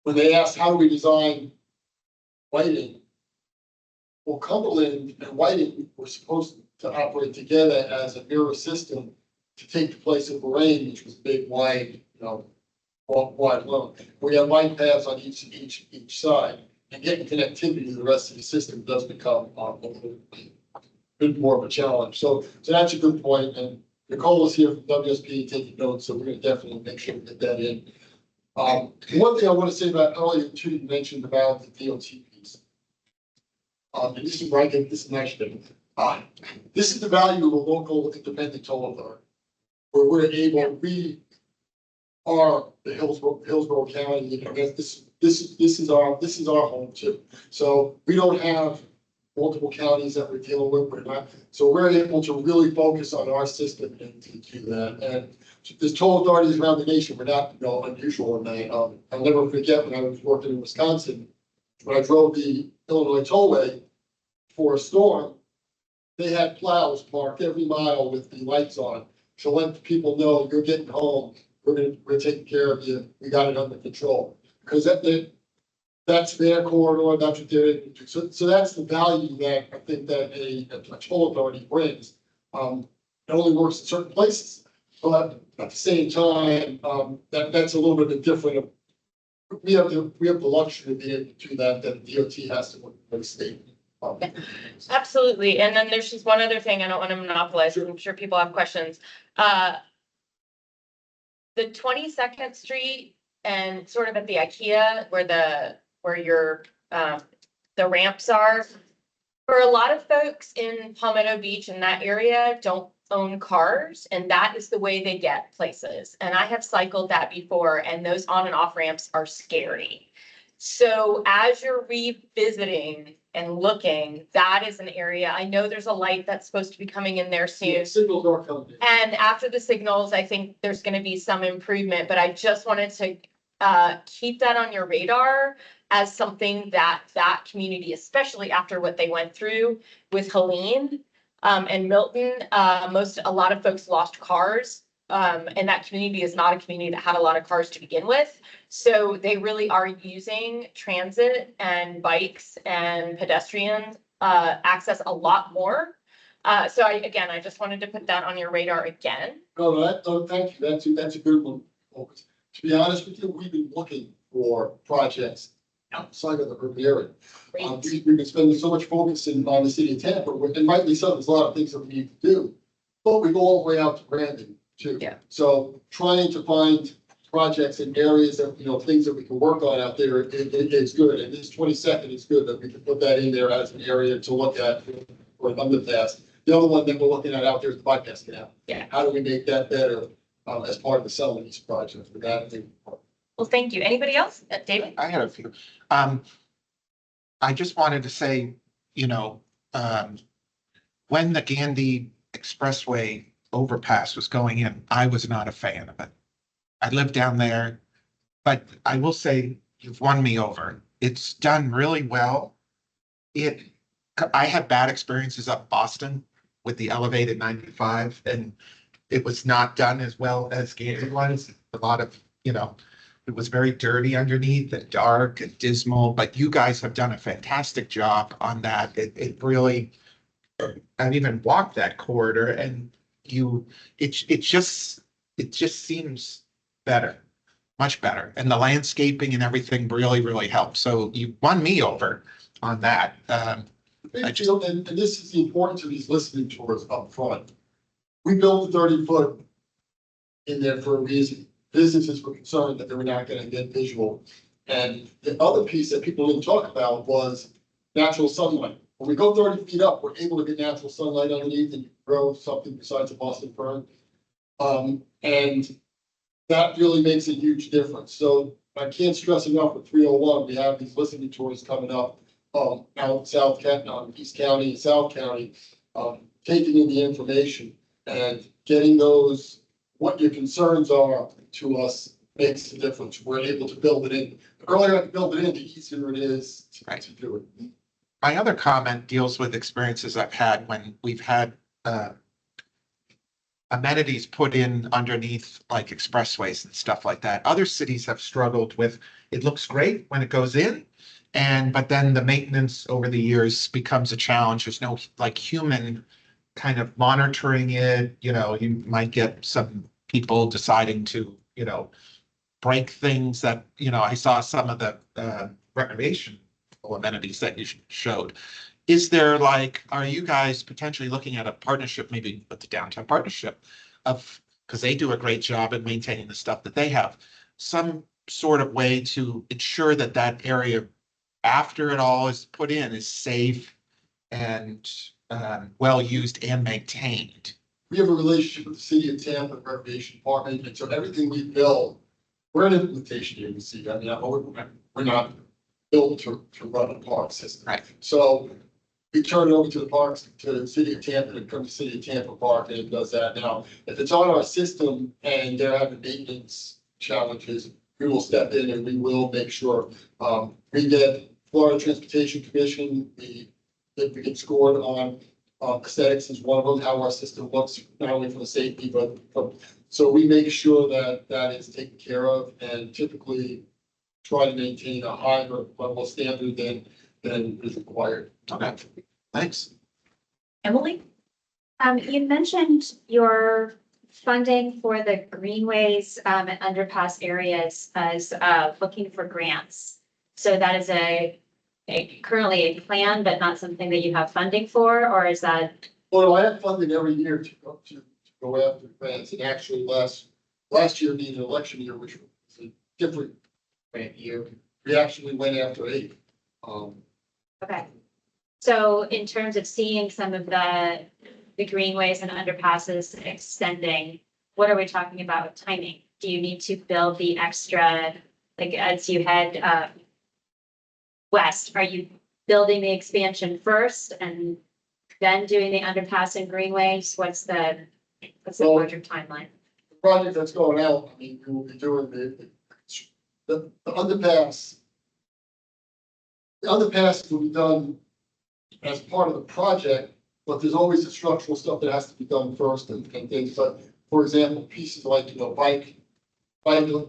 Speaker 7: When they asked how do we design Whiting, well, Cumberland and Whiting were supposed to operate together as a mirror system to take the place of Lorraine, which was big, wide, wide loan. We have bike paths on each side, and getting connectivity to the rest of the system does become a bit more of a challenge. So that's a good point, and Nicole is here from WSP taking notes, so we're going to definitely make sure we get that in. One thing I want to say about earlier too, you mentioned about the DOT piece. And this is where I get this nice thing. This is the value of a local independent toll authority, where we're able, we are the Hillsborough County, this is our home too. So we don't have multiple counties that we're dealing with, so we're able to really focus on our system and to do that. And there's toll authorities around the nation, we're not, unusual in that. I'll never forget when I was working in Wisconsin, when I drove the Illinois tollway for a storm, they had plows marked every mile with the lights on to let people know you're getting home. We're taking care of you. We got it under control, because that's their corridor. That's what they're able to do. So that's the value that I think that a toll authority brings. It only works in certain places, but at the same time, that's a little bit different we have the luxury of being able to do that, that DOT has to look at the state.
Speaker 1: Absolutely. And then there's just one other thing. I don't want to monopolize. I'm sure people have questions. The 22nd Street and sort of at the IKEA where your the ramps are. For a lot of folks in Palmetto Beach and that area don't own cars, and that is the way they get places. And I have cycled that before, and those on and off ramps are scary. So as you're revisiting and looking, that is an area, I know there's a light that's supposed to be coming in there soon.
Speaker 7: Yeah, signals are coming in.
Speaker 1: And after the signals, I think there's gonna be some improvement, but I just wanted to keep that on your radar as something that community, especially after what they went through with Helene and Milton, a lot of folks lost cars. And that community is not a community that had a lot of cars to begin with. So they really are using transit and bikes and pedestrian access a lot more. So I just wanted to put that on your radar again.
Speaker 7: No, thank you. That's a good one. To be honest with you, we've been looking for projects outside of the urban area. We've been spending so much focus on the city of Tampa, and rightly so, there's a lot of things that we need to do. But we go all the way out to Brandon too.
Speaker 1: Yeah.
Speaker 7: So trying to find projects in areas that, things that we can work on out there, it's good. And this 22nd is good that we can put that in there as an area to look at for an underpass. The other one that we're looking at out there is the bypass canal.
Speaker 1: Yeah.
Speaker 7: How do we make that better as part of the selling these projects? With that,
Speaker 1: Well, thank you. Anybody else? David?
Speaker 3: I had a few. I just wanted to say, when the Gandy Expressway overpass was going in, I was not a fan of it. I live down there, but I will say you've won me over. It's done really well. I had bad experiences up Boston with the elevated 95, and it was not done as well as Gandy was. A lot of, it was very dirty underneath and dark and dismal, but you guys have done a fantastic job on that. It really, I've even walked that corridor, and it just seems better, much better. And the landscaping and everything really, really helps. So you won me over on that.
Speaker 7: and this is the importance of these listening tours up front. We built the 30-foot in there for a reason. Businesses were concerned that they were not going to get visual. And the other piece that people didn't talk about was natural sunlight. When we go 30 feet up, we're able to get natural sunlight underneath and grow something besides a Boston fern. And that really makes a huge difference. So I can't stress enough with 301, we have these listening tours coming up out in South County, East County and South County, taking in the information and getting those, what your concerns are to us makes a difference. We're able to build it in. The earlier I can build it in, the easier it is to do it.
Speaker 3: My other comment deals with experiences I've had when we've had amenities put in underneath like expressways and stuff like that. Other cities have struggled with, it looks great when it goes in, but then the maintenance over the years becomes a challenge. There's no like human kind of monitoring it. You might get some people deciding to, break things that, I saw some of the recreation amenities that you showed. Is there are you guys potentially looking at a partnership, maybe with the downtown partnership because they do a great job at maintaining the stuff that they have, some sort of way to ensure that that area after it all is put in is safe and well used and maintained?
Speaker 7: We have a relationship with the city of Tampa Recreation Department, and so everything we build, we're an implementation agency. I mean, we're not built to run a park system.
Speaker 3: Right.
Speaker 7: So we turn it over to the parks, to the city of Tampa, to come to city of Tampa Park, and it does that. Now, if it's on our system and they're having maintenance challenges, we will step in and we will make sure we get Florida Transportation Commission. We get scored on aesthetics is one of them, how our system looks, not only for the safety, but so we make sure that that is taken care of and typically try to maintain a higher level of standard than is required.
Speaker 3: Okay, thanks.
Speaker 1: Emily?
Speaker 9: You mentioned your funding for the greenways, and underpass areas as, looking for grants. So that is currently a plan, but not something that you have funding for, or is that?
Speaker 7: Well, I have funding every year to go after grants, and actually last year being an election year, which was a different grant year, we actually went after 8.
Speaker 9: Okay. So in terms of seeing some of the greenways and underpasses extending, what are we talking about with timing? Do you need to build the extra, like as you head west, are you building the expansion first and then doing the underpass and greenways? What's the
Speaker 7: Well,
Speaker 9: project timeline?
Speaker 7: The project that's going out, I mean, we will be doing the underpass. The underpass will be done as part of the project, but there's always the structural stuff that has to be done first and things like, for example, pieces like, bike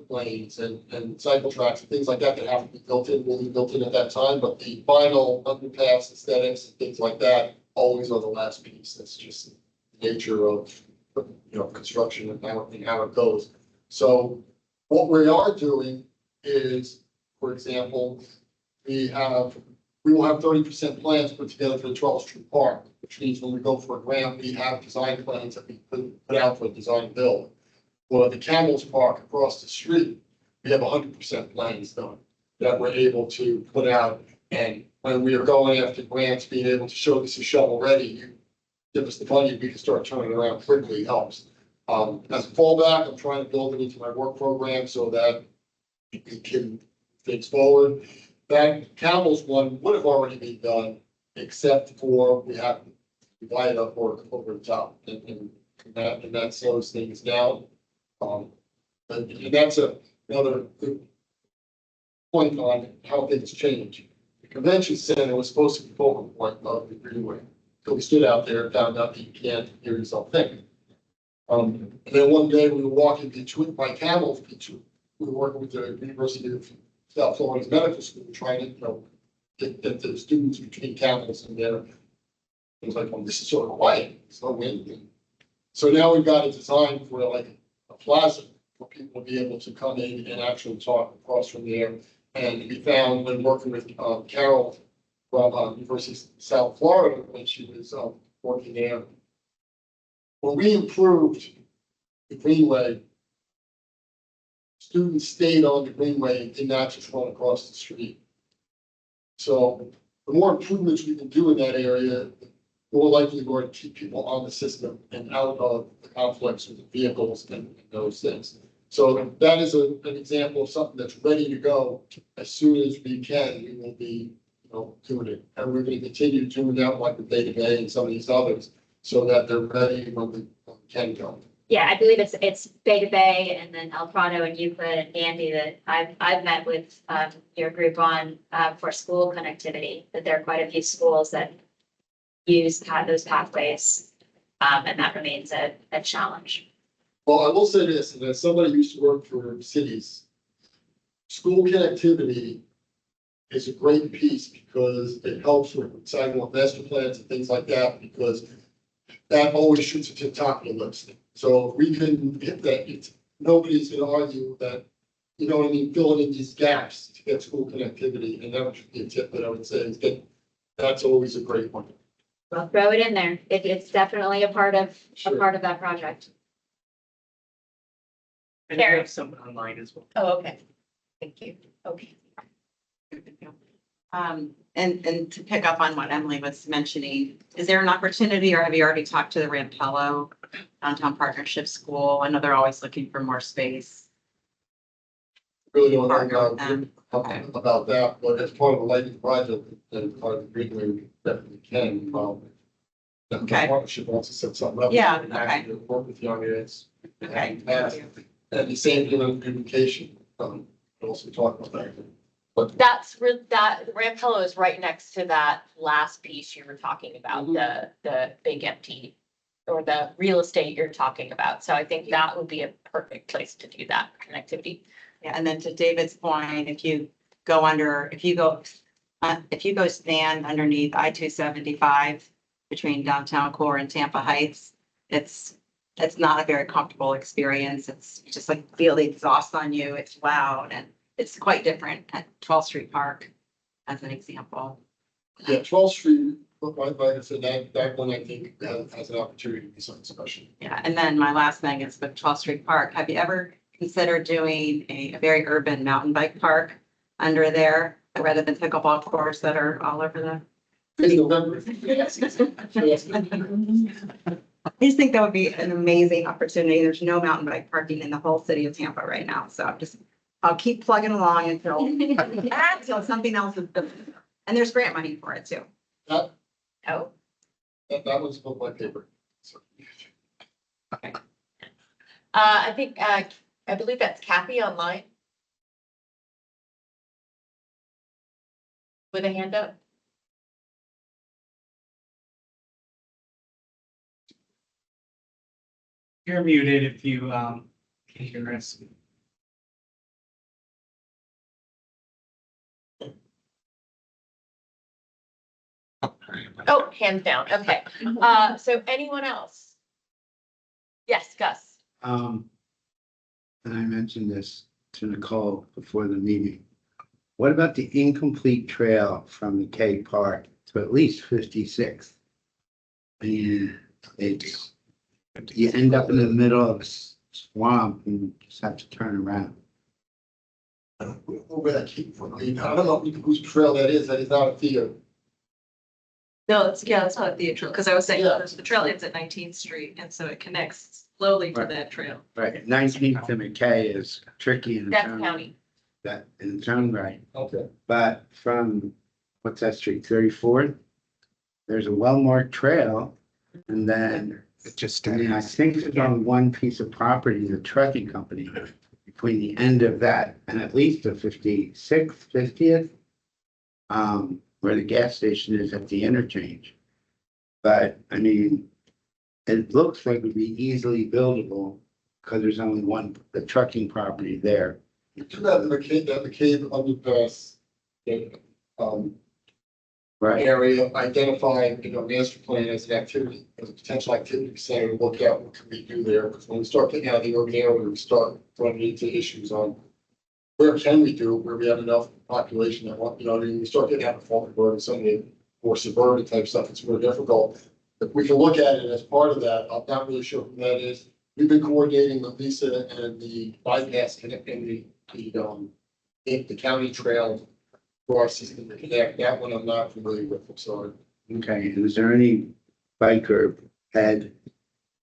Speaker 7: lanes and cycle tracks and things like that that have to be built in, will be built in at that time, but the final underpass aesthetics and things like that always are the last piece. That's just the nature of, construction and how it goes. So what we are doing is, for example, we will have 30% plans put together for the 12th Street Park, which means when we go for a grant, we have design plans that we put out for a design build. For the Camels Park across the street, we have 100% plans done that we're able to put out. And when we are going after grants, being able to show this is shovel ready, you give us the money, we can start turning around quickly, helps. As a fallback, I'm trying to build it into my work program so that we can things forward. That Camels one would have already been done, except for we have to divide up work over the top, and that slows things down. And that's another good point on how things change. The convention center was supposed to be focal point of the greenway. So we stood out there and found out that you can't hear yourself think. And then one day we were walking between by Camels, we were working with the University of South Florida's medical school, trying to, get the students between Camels and there. It was like, well, this is sort of quiet, there's no wind. So now we've got a design for like a plaza for people to be able to come in and actually talk across from there. And we found when working with Carol from University of South Florida, when she was working there, when we improved the greenway, students stayed on the greenway and did not just run across the street. So the more improvements we can do in that area, the more likely we're going to keep people on the system and out of the conflicts with the vehicles and those things. So that is an example of something that's ready to go. As soon as we can, we will be, doing it. And we're going to continue doing that like the Bay to Bay and some of these others, so that they're ready when we can go.
Speaker 9: Yeah, I believe it's Bay to Bay and then El Prado and Euclid and Andy that I've met with your group on for school connectivity, that there are quite a few schools that use those pathways. And that remains a challenge.
Speaker 7: Well, I will say this, and as somebody who used to work for cities, school connectivity is a great piece because it helps with sidewalk master plans and things like that, because that always shoots at the top of the list. So if we can hit that, nobody's gonna argue that, filling in these gaps to get school connectivity, and that would be a tip that I would say is that's always a great one.
Speaker 9: Well, throw it in there. It's definitely a part of that project.
Speaker 6: And we have some online as well.
Speaker 1: Oh, okay. Thank you. Okay.
Speaker 8: And to pick up on what Emily was mentioning, is there an opportunity, or have you already talked to the Rampello Downtown Partnership School? I know they're always looking for more space.
Speaker 7: Really don't
Speaker 8: Partner with
Speaker 7: know
Speaker 8: them. Okay.
Speaker 7: about that, but as part of the lighting project and part of the greenway, we definitely can. The
Speaker 8: Okay.
Speaker 7: partnership wants to set something up.
Speaker 8: Yeah,
Speaker 7: and
Speaker 8: okay.
Speaker 7: actually work with young areas.
Speaker 8: Okay.
Speaker 7: And the same thing with communication, also talk about that. But
Speaker 1: That Rampello is right next to that last piece you were talking about, the big empty or the real estate you're talking about. So I think that would be a perfect place to do that connectivity.
Speaker 8: Yeah, and then to David's point, if you go stand underneath I-275 between downtown core and Tampa Heights, it's it's not a very comfortable experience. It's you just like feel the exhaust on you. It's loud and it's quite different at 12th Street Park as an example.
Speaker 7: Yeah, 12th Street, like I said, that one I think has an opportunity to be something special.
Speaker 8: Yeah, and then my last thing is with 12th Street Park. Have you ever considered doing a very urban mountain bike park under there rather than pickleball courts that are all over the?
Speaker 7: It's November.
Speaker 8: Yes. I just think that would be an amazing opportunity. There's no mountain bike parking in the whole city of Tampa right now, so I'll keep plugging along until something else is built. And there's grant money for it too.
Speaker 7: That,
Speaker 8: Oh,
Speaker 7: that was my paper. So,
Speaker 1: I think, I believe that's Kathy online. With a hand up.
Speaker 6: You're muted if you can hear us.
Speaker 1: Oh, hands down. Okay. So anyone else? Yes, Gus.
Speaker 10: And I mentioned this to Nicole before the meeting. What about the incomplete trail from the K Park to at least 56th? I mean, it's, you end up in the middle of a swamp and you just have to turn around.
Speaker 7: I don't know where that came from. I mean, I don't know whose trail that is. That is not a theater.
Speaker 11: No, that's not the trail, because I was saying
Speaker 7: Yeah.
Speaker 11: the trail ends at 19th Street, and so it connects slowly to
Speaker 10: Right.
Speaker 11: that trail.
Speaker 10: Right, 19th to McKay is tricky in its
Speaker 1: Death
Speaker 10: own,
Speaker 1: County.
Speaker 10: that in its own right.
Speaker 7: Okay.
Speaker 10: But from, what's that street, 34th? There's a well-marked trail, and then,
Speaker 3: It just,
Speaker 10: I mean, I think there's only one piece of property, the trucking company, between the end of that and at least the 56th, 50th. Where the gas station is at the interchange. But, I mean, it looks like it would be easily buildable, because there's only one, the trucking property there.
Speaker 7: You do have the McCabe underpass,
Speaker 10: Right,
Speaker 7: area identified in our master plan as an activity, as a potential activity center to look at what can we do there. Because when we start getting out of the urban area, we start running into issues on where can we do, where we have enough population that want, I mean, we start getting out of Falkenberg and some of the more suburban type stuff, it's more difficult. If we can look at it as part of that, I'm not really sure who that is. We've been coordinating with Lisa and the bypass connecting the county trail for our system to connect. That one I'm not familiar with, I'm sorry.
Speaker 10: okay, and is there any bike or ped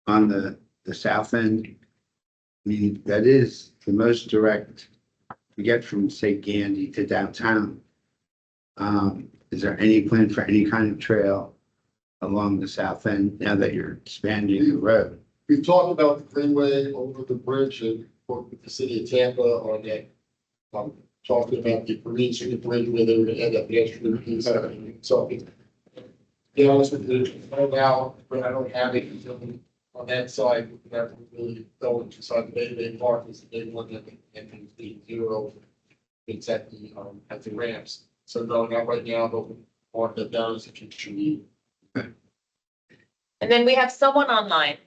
Speaker 10: on the south end? I mean, that is the most direct to get from, say, Gandy to downtown. Is there any plan for any kind of trail along the south end now that you're expanding the road?
Speaker 7: We've talked about the greenway over the bridge and worked with the city of Tampa on that. Talking about the Marine Street Bridge where they were gonna end up the extra piece. So, to be honest with you, right now, but I don't have it on that side, that would really go into side the Bay Park is the big one that and the zero. It's at the ramps. So going out right now, but mark that down as a future need.
Speaker 1: And then we have someone online.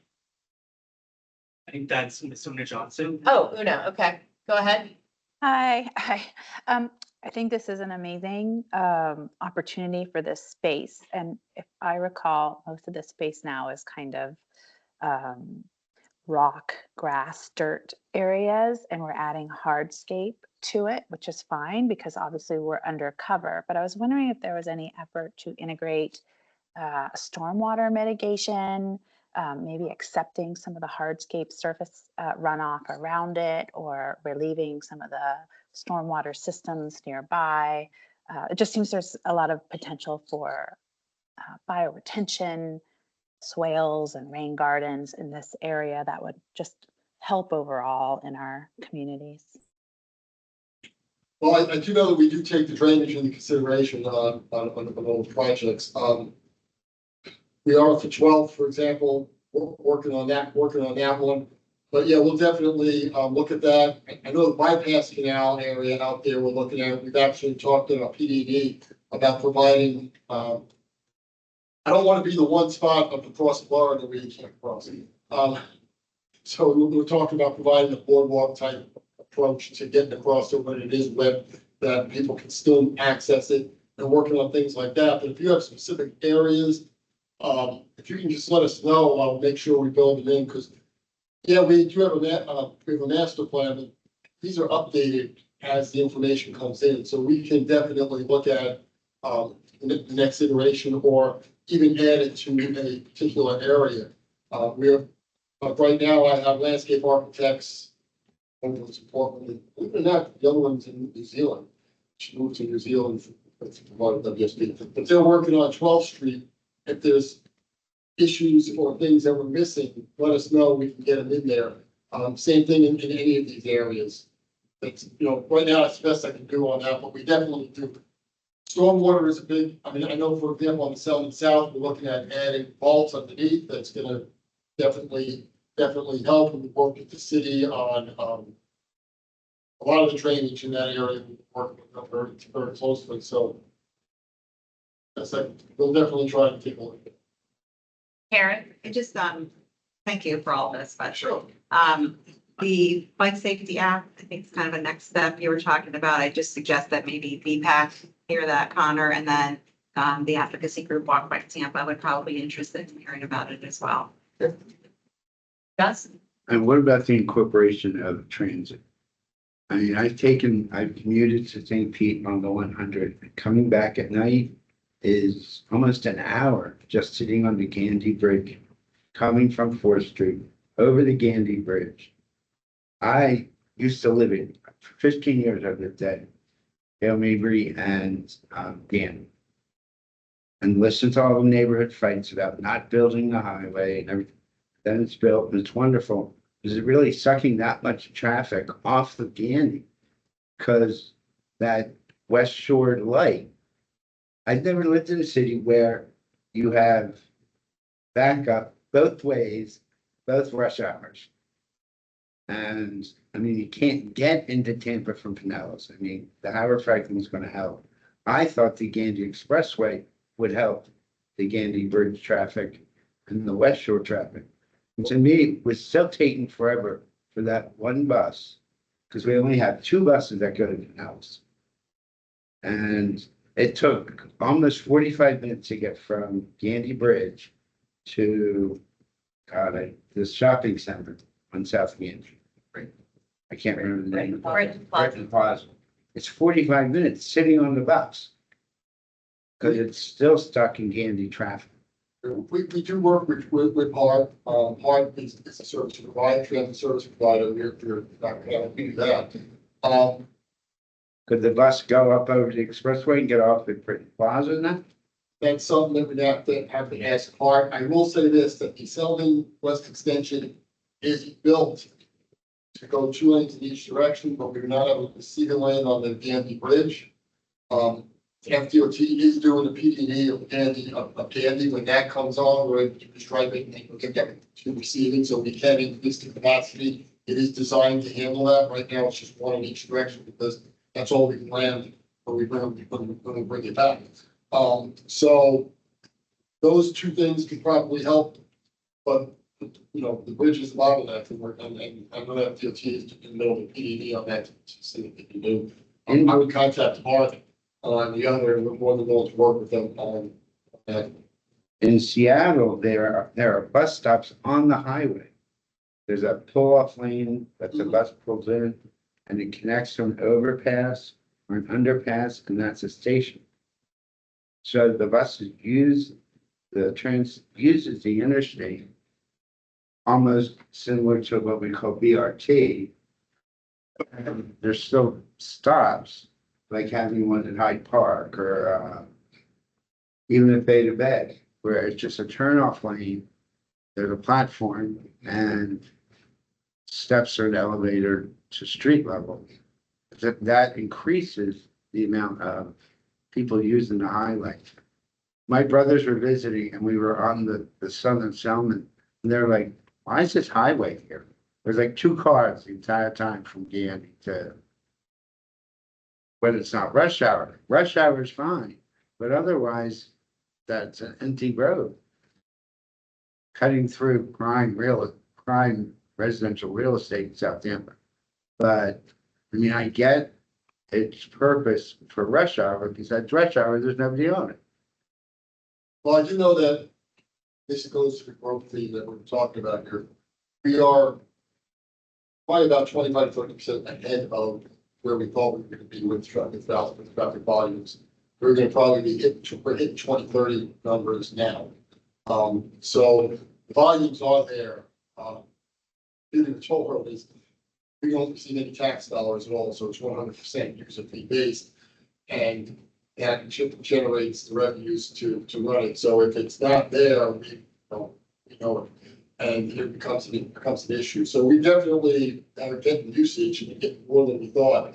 Speaker 6: I think that's Miss Una Johnson.
Speaker 1: Oh, Una, okay, go ahead.
Speaker 12: Hi. I think this is an amazing opportunity for this space. And if I recall, most of this space now is kind of rock, grass, dirt areas, and we're adding hardscape to it, which is fine because obviously we're undercover. But I was wondering if there was any effort to integrate stormwater mitigation, maybe accepting some of the hardscape surface runoff around it, or relieving some of the stormwater systems nearby. It just seems there's a lot of potential for bioretention, swales and rain gardens in this area that would just help overall in our communities.
Speaker 7: Well, I do know that we do take the drainage into consideration on all projects. We are for 12, for example, working on that one. But yeah, we'll definitely look at that. I know the bypass canal area out there we're looking at. We've actually talked to our PDD about providing. I don't want to be the one spot up across Florida where you can't cross. So we're talking about providing a boardwalk type approach to getting across it when it is web, that people can still access it and working on things like that. But if you have specific areas, if you can just let us know, I'll make sure we build them in, because yeah, we do have we have a master plan, but these are updated as the information comes in, so we can definitely look at the next iteration or even add it to a particular area. We have, right now I have landscape architects. One was in Portland, believe it or not, the other one's in New Zealand. She moved to New Zealand, that's part of WSD, but they're working on 12th Street. If there's issues or things that we're missing, let us know, we can get them in there. Same thing in any of these areas. It's, you know, right now it's the best I can do on that, but we definitely do. Stormwater is a big, I mean, I know, for example, on the south and south, we're looking at adding vaults underneath. That's gonna definitely help. And we work with the city on, a lot of the drainage in that area, we work with them very closely, so. That's like, we'll definitely try to take a look at it.
Speaker 1: Karen?
Speaker 8: I just, thank you for all this, but,
Speaker 7: Sure.
Speaker 8: the bike safety app, I think it's kind of a next step you were talking about. I just suggest that maybe BPAC hear that, Connor, and then, the advocacy group Walk Bike Tampa would probably be interested in hearing about it as well.
Speaker 1: Gus?
Speaker 10: And what about the incorporation of transit? I mean, I've commuted to St. Pete on the 100. Coming back at night is almost an hour just sitting on the Gandy Bridge, coming from 4th Street over the Gandy Bridge. I used to live in, for 15 years I've lived at Hale Mabry and Gandy. And listen to all the neighborhood fights about not building the highway and everything. Then it's built and it's wonderful. Is it really sucking that much traffic off the Gandy? Because that West Shore light, I've never lived in a city where you have backup both ways, both rush hours. And I mean, you can't get into Tampa from Pinellas. I mean, the Howard Franklin is going to help. I thought the Gandy Expressway would help the Gandy Bridge traffic and the West Shore traffic. And to me, it was still taking forever for that one bus, because we only have 2 buses that go to Pinellas. And it took almost 45 minutes to get from Gandy Bridge to the shopping center on South Gandy. I can't remember the name. Brighton Plaza. It's 45 minutes sitting on the bus because it's still stuck in Gandy traffic.
Speaker 7: We do work with HART. HART is a service provider, transit service provider. We're not going to do that.
Speaker 10: Could the bus go up over the expressway and get off at Brighton Plaza now?
Speaker 7: That's something that we'd have to ask HART. I will say this, that the Selden West Extension is built to go 2 lanes in each direction, but we're not able to see the lane on the Gandy Bridge. FDOT is doing the PD of Gandy. When that comes on, we're able to stripe it and get to receiving, so we can increase the capacity. It is designed to handle that. Right now, it's just 1 in each direction because that's all we can land when we bring it back. So those 2 things could probably help, but you know, the bridge is bottleneck to work on, and I know that FDOT is in the middle of the PD on that to see what they can do. I would contact Mark on the other, and we're more than willing to work with them on that.
Speaker 10: In Seattle, there are bus stops on the highway. There's a pull-off lane that the bus pulls in, and it connects to an overpass or an underpass, and that's a station. So the buses uses the interstate almost similar to what we call BRT. And there's still stops, like having one at Hyde Park or even at Beta Bay, where it's just a turnoff lane. There's a platform and steps or an elevator to street level. That increases the amount of people using the highway. My brothers were visiting and we were on the Southern Selman, and they're like, why is this highway here? There's like 2 cars the entire time from Gandy to, when it's not rush hour. Rush hour is fine, but otherwise that's an empty road. Cutting through prime real prime residential real estate in Southampton. But, I mean, I get its purpose for rush hour, because at rush hour, there's nobody on it.
Speaker 7: Well, I do know that this goes to the growth theme that we're talking about here. We are probably about 25-30% ahead of where we thought we were gonna be with traffic volumes. We're gonna probably be hitting 2030 numbers now. So the volumes are there. The toll road is, we don't receive any tax dollars at all, so it's 100% user fee based. And that generates the revenues to run it. So if it's not there, we know it. And it becomes an issue. So we definitely are getting usage and getting more than we thought.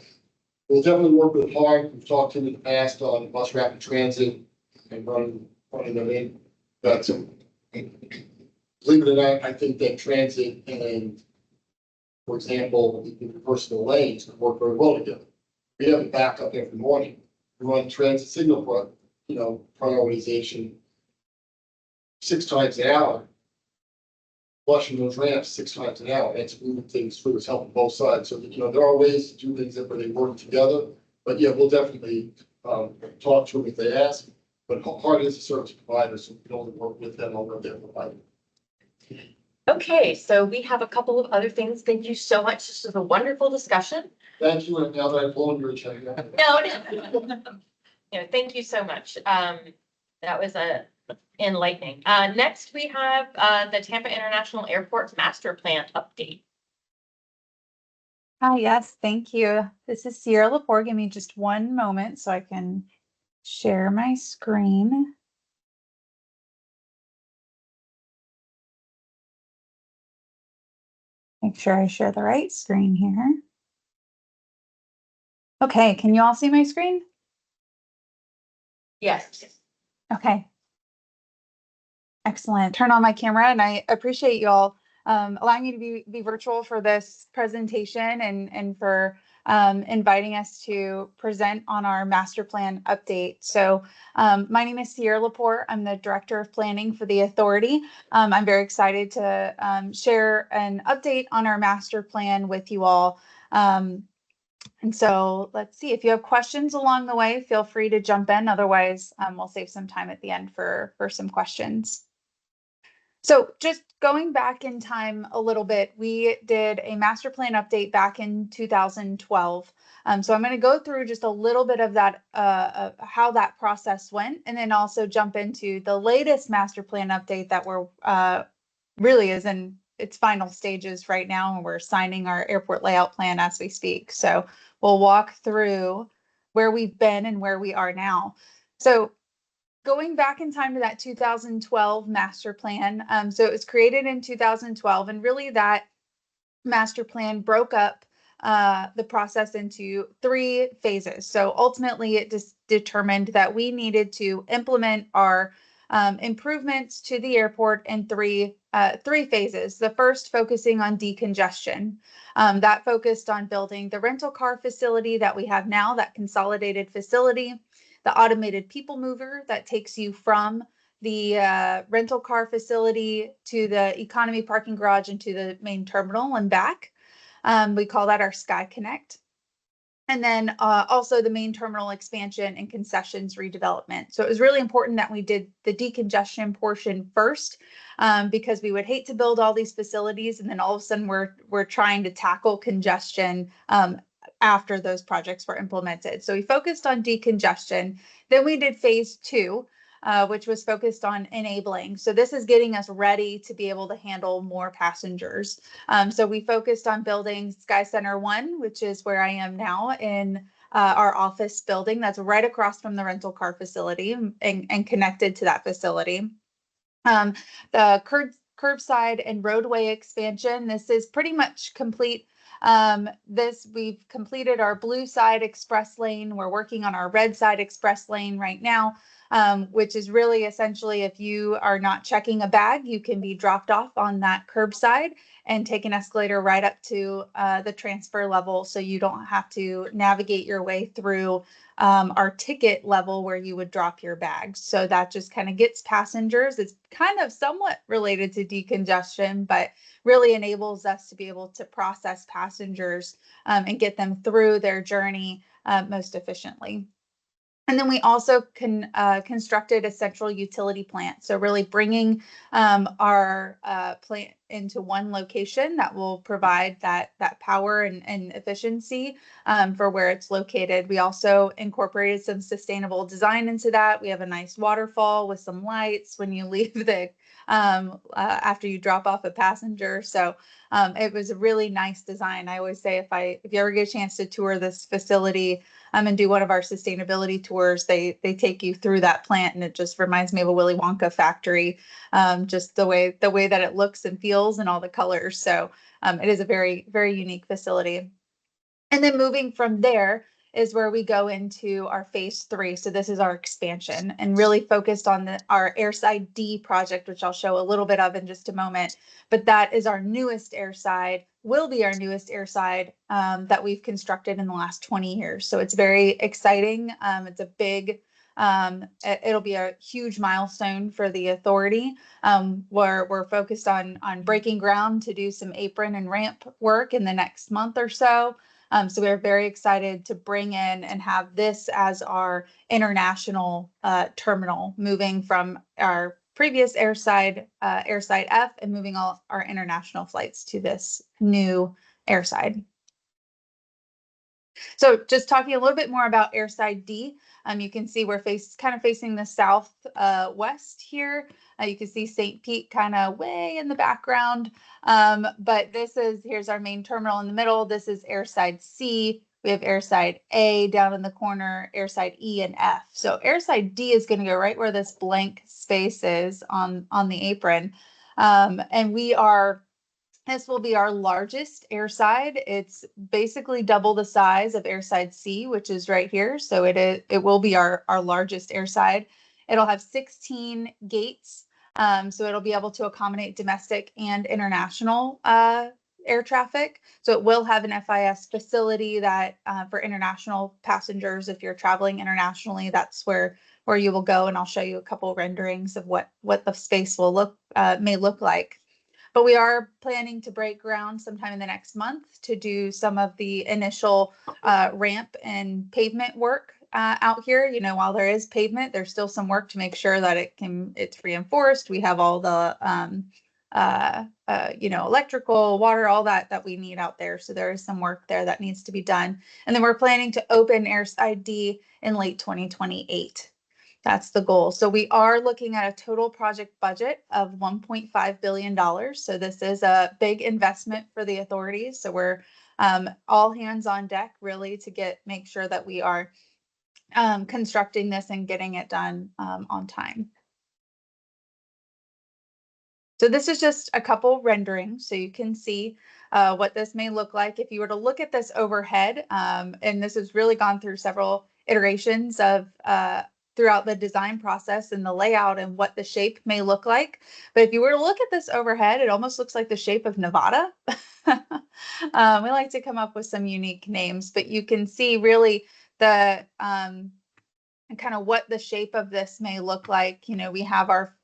Speaker 7: We'll definitely work with Hart. We've talked to him in the past on bus rapid transit and running them in. That's believe it or not, I think that transit and, for example, the personal lanes can work very well together. We have a backup every morning. We run transit signal prioritization 6 times an hour. Flushing those ramps 6 times an hour. That's moving things through. It's helping both sides. So that, there are ways to do things that where they work together. But yeah, we'll definitely talk to them if they ask. But Hart is a service provider, so we can only work with them on what they're providing.
Speaker 1: Okay, so we have a couple of other things. Thank you so much. This was a wonderful discussion.
Speaker 7: Thank you, and now that I've blown your agenda.
Speaker 1: No, thank you so much. That was enlightening. Next, we have the Tampa International Airport Master Plan update.
Speaker 13: Hi, yes, thank you. This is Sierra Lepore. Give me just one moment so I can share my screen. Make sure I share the right screen here. Okay, can you all see my screen?
Speaker 1: Yes.
Speaker 13: Okay. Excellent. Turn on my camera, and I appreciate you all allowing me to be virtual for this presentation and for inviting us to present on our master plan update. So my name is Sierra Lepore. I'm the Director of Planning for the Authority. I'm very excited to share an update on our master plan with you all. And so let's see, if you have questions along the way, feel free to jump in. Otherwise, we'll save some time at the end for some questions. So just going back in time a little bit, we did a master plan update back in 2012. So I'm going to go through just a little bit of that, how that process went, and then also jump into the latest master plan update that we're really is in its final stages right now, and we're signing our airport layout plan as we speak. So we'll walk through where we've been and where we are now. So going back in time to that 2012 master plan, so it was created in 2012, and really that master plan broke up the process into 3 phases. So ultimately, it just determined that we needed to implement our improvements to the airport in three phases. The first focusing on decongestion. That focused on building the rental car facility that we have now, that consolidated facility, the automated people mover that takes you from the rental car facility to the economy parking garage and to the main terminal and back. We call that our Sky Connect. And then also the main terminal expansion and concessions redevelopment. So it was really important that we did the decongestion portion first, because we would hate to build all these facilities and then all of a sudden we're trying to tackle congestion after those projects were implemented. So we focused on decongestion. Then we did phase 2, which was focused on enabling. So this is getting us ready to be able to handle more passengers. So we focused on building Sky Center 1, which is where I am now in our office building that's right across from the rental car facility and connected to that facility. The curbside and roadway expansion, this is pretty much complete. We've completed our blue side express lane. We're working on our red side express lane right now. which is really essentially if you are not checking a bag, you can be dropped off on that curbside and take an escalator right up to the transfer level, so you don't have to navigate your way through our ticket level where you would drop your bags. So that just kind of gets passengers. It's kind of somewhat related to decongestion, but really enables us to be able to process passengers and get them through their journey most efficiently. And then we also constructed a central utility plant. So really bringing our plant into one location that will provide that power and efficiency for where it's located. We also incorporated some sustainable design into that. We have a nice waterfall with some lights when you leave the after you drop off a passenger. So it was a really nice design. I always say if you ever get a chance to tour this facility, and do one of our sustainability tours, they take you through that plant, and it just reminds me of a Willy Wonka factory, just the way that it looks and feels and all the colors. So it is a very, very unique facility. And then moving from there is where we go into our phase 3. So this is our expansion and really focused on our Airside D project, which I'll show a little bit of in just a moment. But that is our newest airside, will be our newest airside that we've constructed in the last 20 years. So it's very exciting. It's a big, it'll be a huge milestone for the authority. We're focused on breaking ground to do some apron and ramp work in the next month or so. So we're very excited to bring in and have this as our international terminal, moving from our previous airside F and moving all our international flights to this new airside. So just talking a little bit more about airside D, you can see we're kind of facing the south west here. You can see St. Pete kind of way in the background. But here's our main terminal in the middle. This is airside C. We have airside A down in the corner, airside E and F. So airside D is going to go right where this blank space is on the apron. And this will be our largest airside. It's basically double the size of airside C, which is right here. So it will be our largest airside. It'll have 16 gates. So it'll be able to accommodate domestic and international air traffic. So it will have an FIS facility that for international passengers, if you're traveling internationally, that's where you will go. And I'll show you a couple renderings of what the space will may look like. But we are planning to break ground sometime in the next month to do some of the initial ramp and pavement work out here. You know, while there is pavement, there's still some work to make sure that it's reinforced. We have all the electrical, water, all that we need out there. So there is some work there that needs to be done. And then we're planning to open airside D in late 2028. That's the goal. So we are looking at a total project budget of $1.5 billion. So this is a big investment for the authorities. So we're all hands on deck really to make sure that we are constructing this and getting it done on time. So this is just a couple renderings so you can see what this may look like. If you were to look at this overhead, and this has really gone through several iterations of throughout the design process and the layout and what the shape may look like. But if you were to look at this overhead, it almost looks like the shape of Nevada. We like to come up with some unique names, but you can see really the kind of what the shape of this may look like. You know, we have our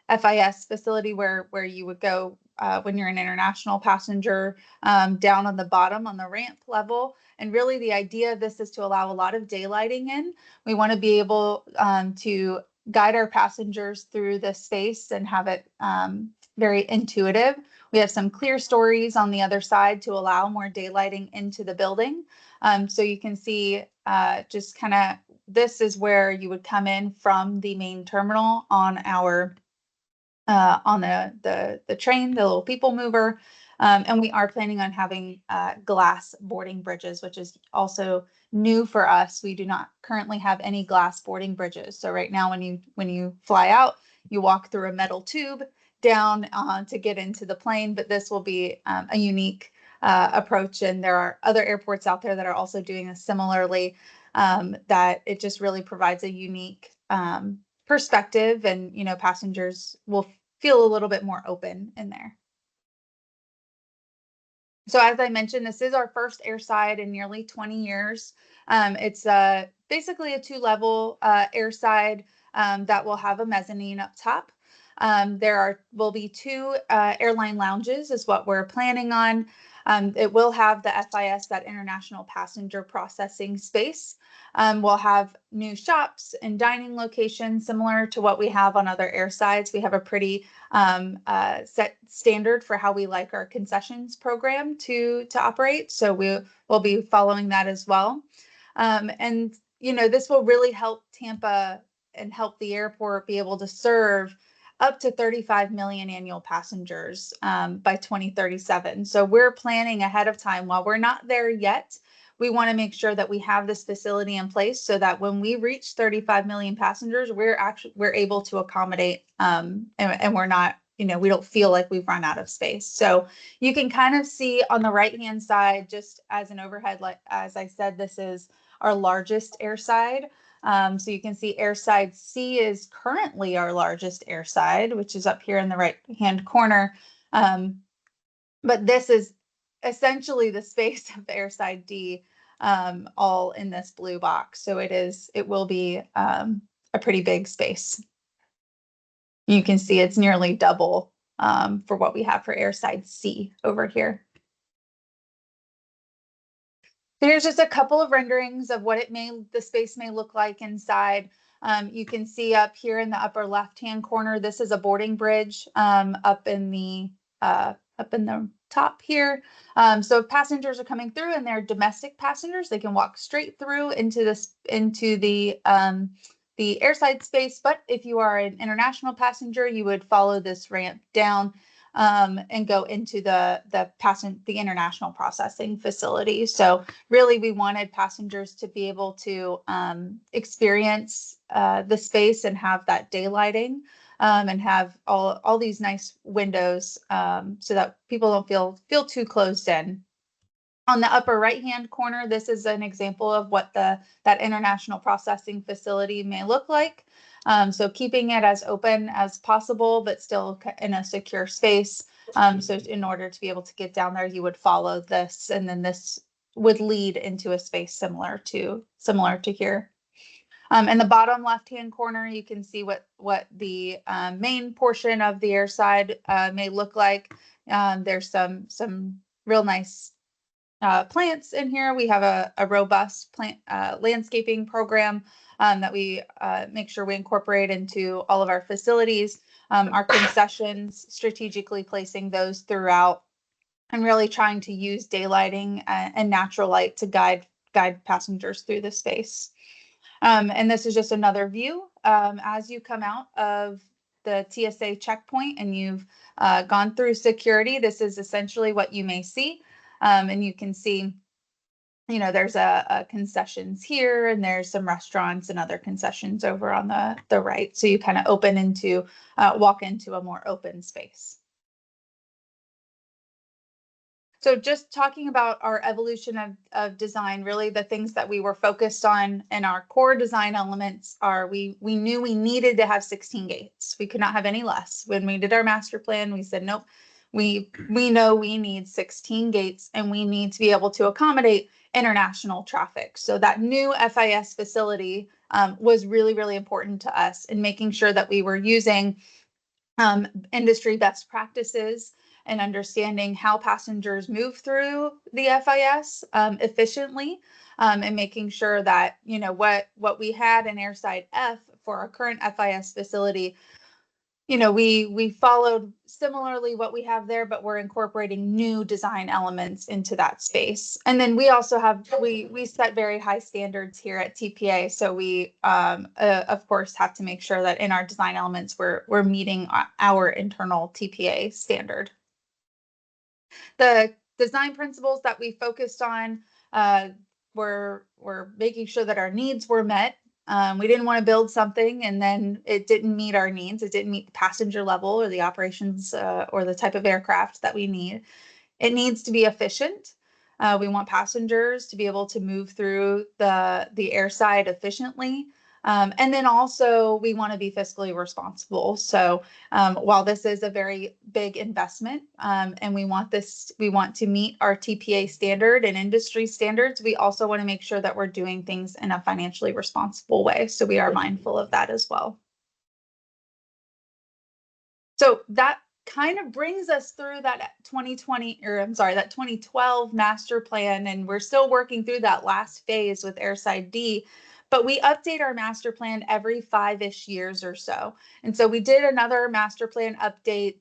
Speaker 13: FIS facility where you would go when you're an international passenger down on the bottom on the ramp level. And really the idea of this is to allow a lot of daylighting in. We want to be able to guide our passengers through this space and have it very intuitive. We have some clear stories on the other side to allow more daylighting into the building. So you can see just kind of this is where you would come in from the main terminal on our on the train, the little people mover. And we are planning on having glass boarding bridges, which is also new for us. We do not currently have any glass boarding bridges. So right now, when you fly out, you walk through a metal tube down to get into the plane, but this will be a unique approach. And there are other airports out there that are also doing this similarly, that it just really provides a unique perspective, and, you know, passengers will feel a little bit more open in there. So as I mentioned, this is our first airside in nearly 20 years. It's basically a 2-level airside that will have a mezzanine up top. Will be 2 airline lounges is what we're planning on. It will have the FIS, that International Passenger Processing Space. We'll have new shops and dining locations similar to what we have on other airsides. We have a pretty set standard for how we like our concessions program to operate. So we'll be following that as well. And, you know, this will really help Tampa and help the airport be able to serve up to 35 million annual passengers by 2037. So we're planning ahead of time. While we're not there yet, we want to make sure that we have this facility in place so that when we reach 35 million passengers, we're able to accommodate and we're not, you know, we don't feel like we've run out of space. So you can kind of see on the right-hand side, just as an overhead, like as I said, this is our largest airside. So you can see airside C is currently our largest airside, which is up here in the right-hand corner. But this is essentially the space of airside D, all in this blue box. So it will be a pretty big space. You can see it's nearly double for what we have for airside C over here. Here's just a couple of renderings of what the space may look like inside. You can see up here in the upper left-hand corner, this is a boarding bridge up in the top here. So if passengers are coming through and they're domestic passengers, they can walk straight through into the airside space. But if you are an international passenger, you would follow this ramp down and go into the international processing facility. So really, we wanted passengers to be able to experience the space and have that daylighting and have all these nice windows so that people don't feel too closed in. On the upper right-hand corner, this is an example of what that international processing facility may look like. So keeping it as open as possible, but still in a secure space. So in order to be able to get down there, you would follow this, and then this would lead into a space similar to here. In the bottom left-hand corner, you can see what the main portion of the airside may look like. There's some real nice plants in here. We have a robust plant landscaping program that we make sure we incorporate into all of our facilities. Our concessions, strategically placing those throughout, and really trying to use daylighting and natural light to guide passengers through the space. And this is just another view as you come out of the TSA checkpoint and you've gone through security. This is essentially what you may see. And you can see, you know, there's a concessions here, and there's some restaurants and other concessions over on the right. So you kind of walk into a more open space. So just talking about our evolution of design, really the things that we were focused on and our core design elements are we knew we needed to have 16 gates. We could not have any less. When we did our master plan, we said, nope, we know we need 16 gates, and we need to be able to accommodate international traffic. So that new FIS facility was really, really important to us in making sure that we were using industry best practices and understanding how passengers move through the FIS efficiently, and making sure that, you know, what we had in airside F for our current FIS facility, you know, we followed similarly what we have there, but we're incorporating new design elements into that space. And then we also have, we set very high standards here at TPA. So we, of course, have to make sure that in our design elements, we're meeting our internal TPA standard. The design principles that we focused on were making sure that our needs were met. We didn't want to build something and then it didn't meet our needs. It didn't meet the passenger level or the operations or the type of aircraft that we need. It needs to be efficient. We want passengers to be able to move through the airside efficiently. And then also we want to be fiscally responsible. So while this is a very big investment, and we want to meet our TPA standard and industry standards, we also want to make sure that we're doing things in a financially responsible way. So we are mindful of that as well. So that kind of brings us through that 2012 master plan, and we're still working through that last phase with Airside D. But we update our master plan every 5-ish years or so. And so we did another master plan update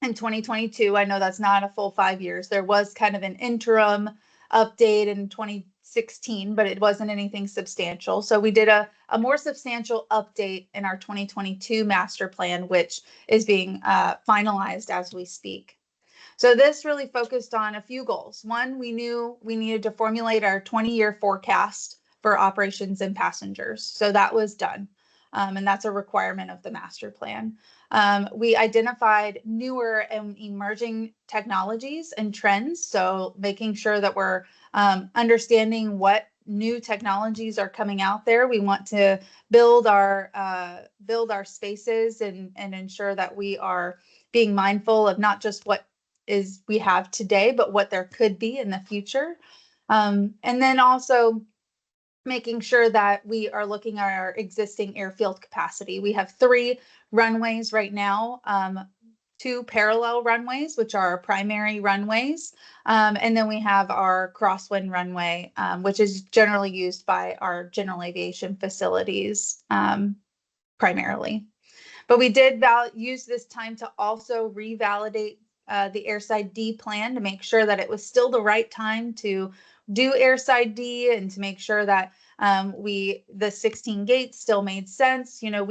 Speaker 13: in 2022. I know that's not a full 5 years. There was kind of an interim update in 2016, but it wasn't anything substantial. So we did a more substantial update in our 2022 master plan, which is being finalized as we speak. So this really focused on a few goals. One, we knew we needed to formulate our 20-year forecast for operations and passengers. So that was done. And that's a requirement of the master plan. We identified newer and emerging technologies and trends. So making sure that we're understanding what new technologies are coming out there. We want to build our spaces and ensure that we are being mindful of not just what we have today, but what there could be in the future. And then also making sure that we are looking at our existing airfield capacity. We have 3 runways right now, 2 parallel runways, which are our primary runways. And then we have our crosswind runway, which is generally used by our general aviation facilities primarily. But we did use this time to also revalidate the Airside D plan to make sure that it was still the right time to do Airside D, and to make sure that the 16 gates still made sense. You know,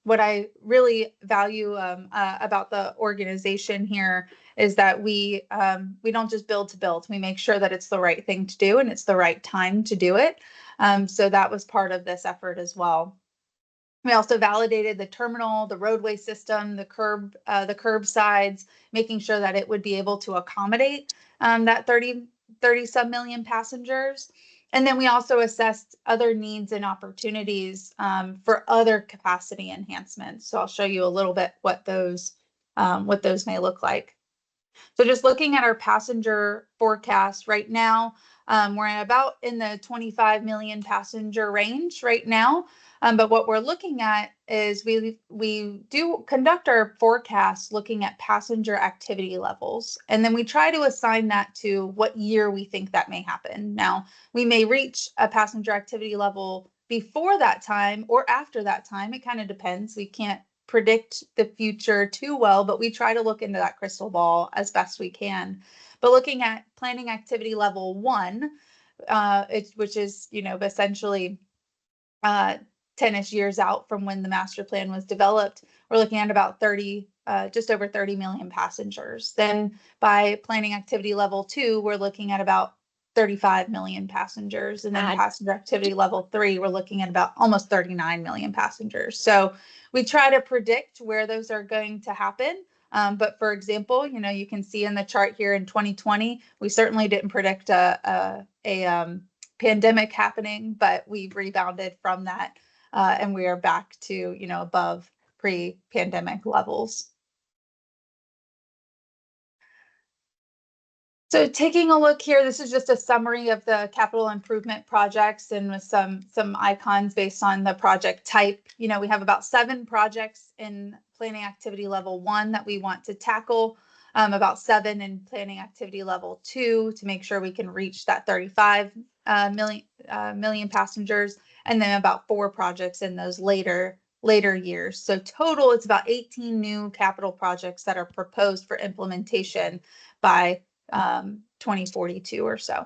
Speaker 13: what I really value about the organization here is that we don't just build to build. We make sure that it's the right thing to do and it's the right time to do it. So that was part of this effort as well. We also validated the terminal, the roadway system, the curb sides, making sure that it would be able to accommodate that 30 some million passengers. And then we also assessed other needs and opportunities for other capacity enhancements. So I'll show you a little bit what those may look like. So just looking at our passenger forecast right now, we're about in the 25 million passenger range right now. But what we're looking at is we do conduct our forecast looking at passenger activity levels. And then we try to assign that to what year we think that may happen. Now, we may reach a passenger activity level before that time or after that time. It kind of depends. We can't predict the future too well, but we try to look into that crystal ball as best we can. But looking at planning activity level 1, which is, you know, essentially 10-ish years out from when the master plan was developed, we're looking at about just over 30 million passengers. Then by planning activity level 2, we're looking at about 35 million passengers. And then passenger activity level 3, we're looking at about almost 39 million passengers. So we try to predict where those are going to happen. But for example, you know, you can see in the chart here in 2020, we certainly didn't predict a pandemic happening, but we've rebounded from that. And we are back to, you know, above pre-pandemic levels. So taking a look here, this is just a summary of the capital improvement projects and with some icons based on the project type. You know, we have about 7 projects in planning activity level 1 that we want to tackle, about 7 in planning activity level 2 to make sure we can reach that 35 million passengers, and then about 4 projects in those later years. So total, it's about 18 new capital projects that are proposed for implementation by 2042 or so.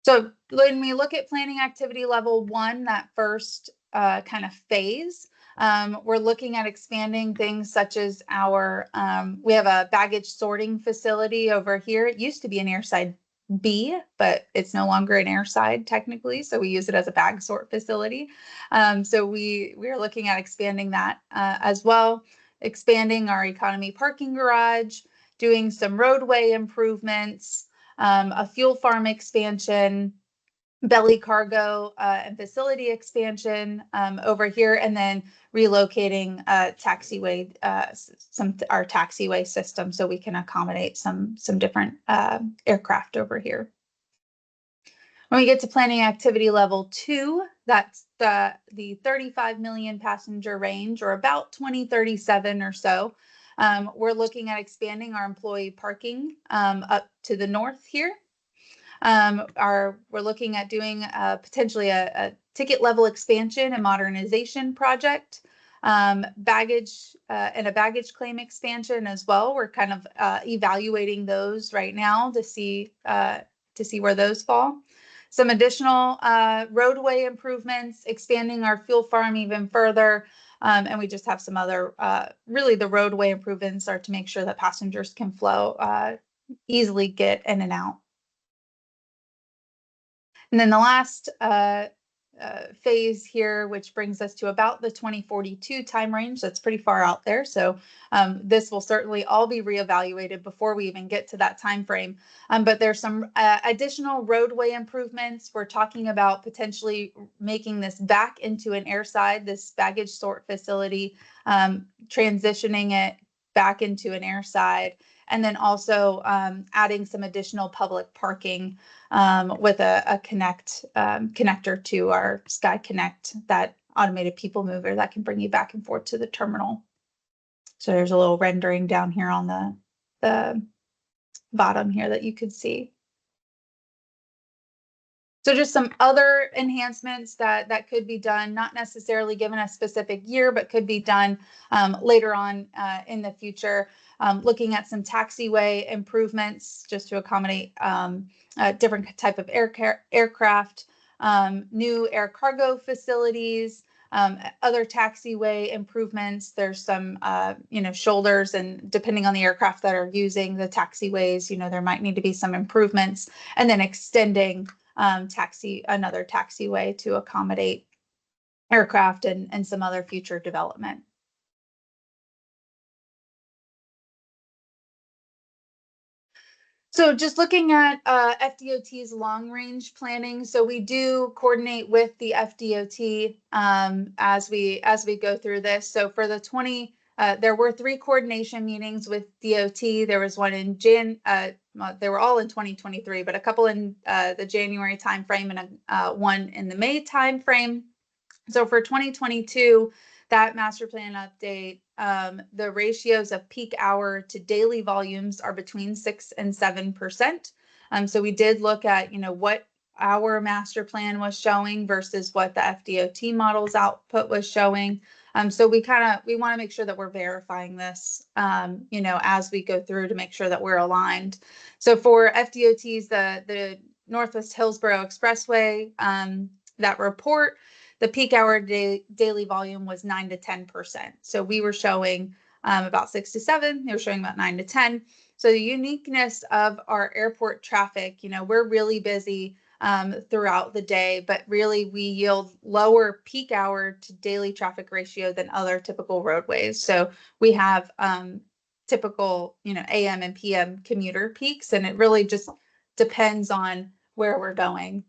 Speaker 13: So when we look at planning activity level 1, that first kind of phase, we're looking at expanding things such as we have a baggage sorting facility over here. It used to be an Airside B, but it's no longer an Airside technically, so we use it as a bag sort facility. So we are looking at expanding that as well, expanding our economy parking garage, doing some roadway improvements, a fuel farm expansion, belly cargo and facility expansion over here, and then relocating taxiway, our taxiway system so we can accommodate some different aircraft over here. When we get to planning activity level 2, that's the 35 million passenger range, or about 2037 or so. We're looking at expanding our employee parking up to the north here. We're looking at doing potentially a ticket level expansion and modernization project, baggage and a baggage claim expansion as well. We're kind of evaluating those right now to see where those fall. Some additional roadway improvements, expanding our fuel farm even further. And we just have some other, really the roadway improvements are to make sure that passengers can flow, easily get in and out. And then the last phase here, which brings us to about the 2042 time range. That's pretty far out there. So this will certainly all be reevaluated before we even get to that time frame. But there's some additional roadway improvements. We're talking about potentially making this back into an airside, this baggage sort facility, transitioning it back into an airside, and then also adding some additional public parking with a connector to our Sky Connect, that automated people mover that can bring you back and forth to the terminal. So there's a little rendering down here on the bottom here that you could see. So just some other enhancements that could be done, not necessarily given a specific year, but could be done later on in the future. Looking at some taxiway improvements just to accommodate different type of aircraft, new air cargo facilities, other taxiway improvements. There's some, shoulders, and depending on the aircraft that are using the taxiways, there might need to be some improvements, and then extending another taxiway to accommodate aircraft and some other future development. So just looking at FDOT's long range planning. So we do coordinate with the FDOT as we go through this. So for the there were 3 coordination meetings with DOT. There was one in they were all in 2023, but a couple in the January timeframe and one in the May timeframe. So for 2022, that master plan update, the ratios of peak hour to daily volumes are between 6 and 7%. So we did look at, what our master plan was showing versus what the FDOT model's output was showing. So we want to make sure that we're verifying this, as we go through to make sure that we're aligned. So for FDOT's, the Northwest Hillsborough Expressway, that report, the peak hour daily volume was 9 to 10%. So we were showing about 6 to 7. They were showing about 9 to 10. So the uniqueness of our airport traffic, we're really busy throughout the day, but really we yield lower peak hour to daily traffic ratio than other typical roadways. So we have typical, AM and PM commuter peaks, and it really just depends on where we're going.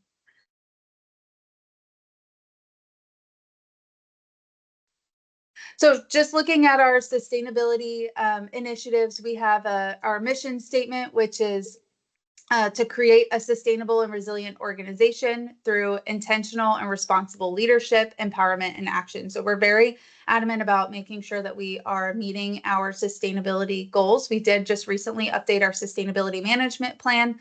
Speaker 13: So just looking at our sustainability initiatives, we have our mission statement, which is to create a sustainable and resilient organization through intentional and responsible leadership, empowerment, and action. So we're very adamant about making sure that we are meeting our sustainability goals. We did just recently update our sustainability management plan,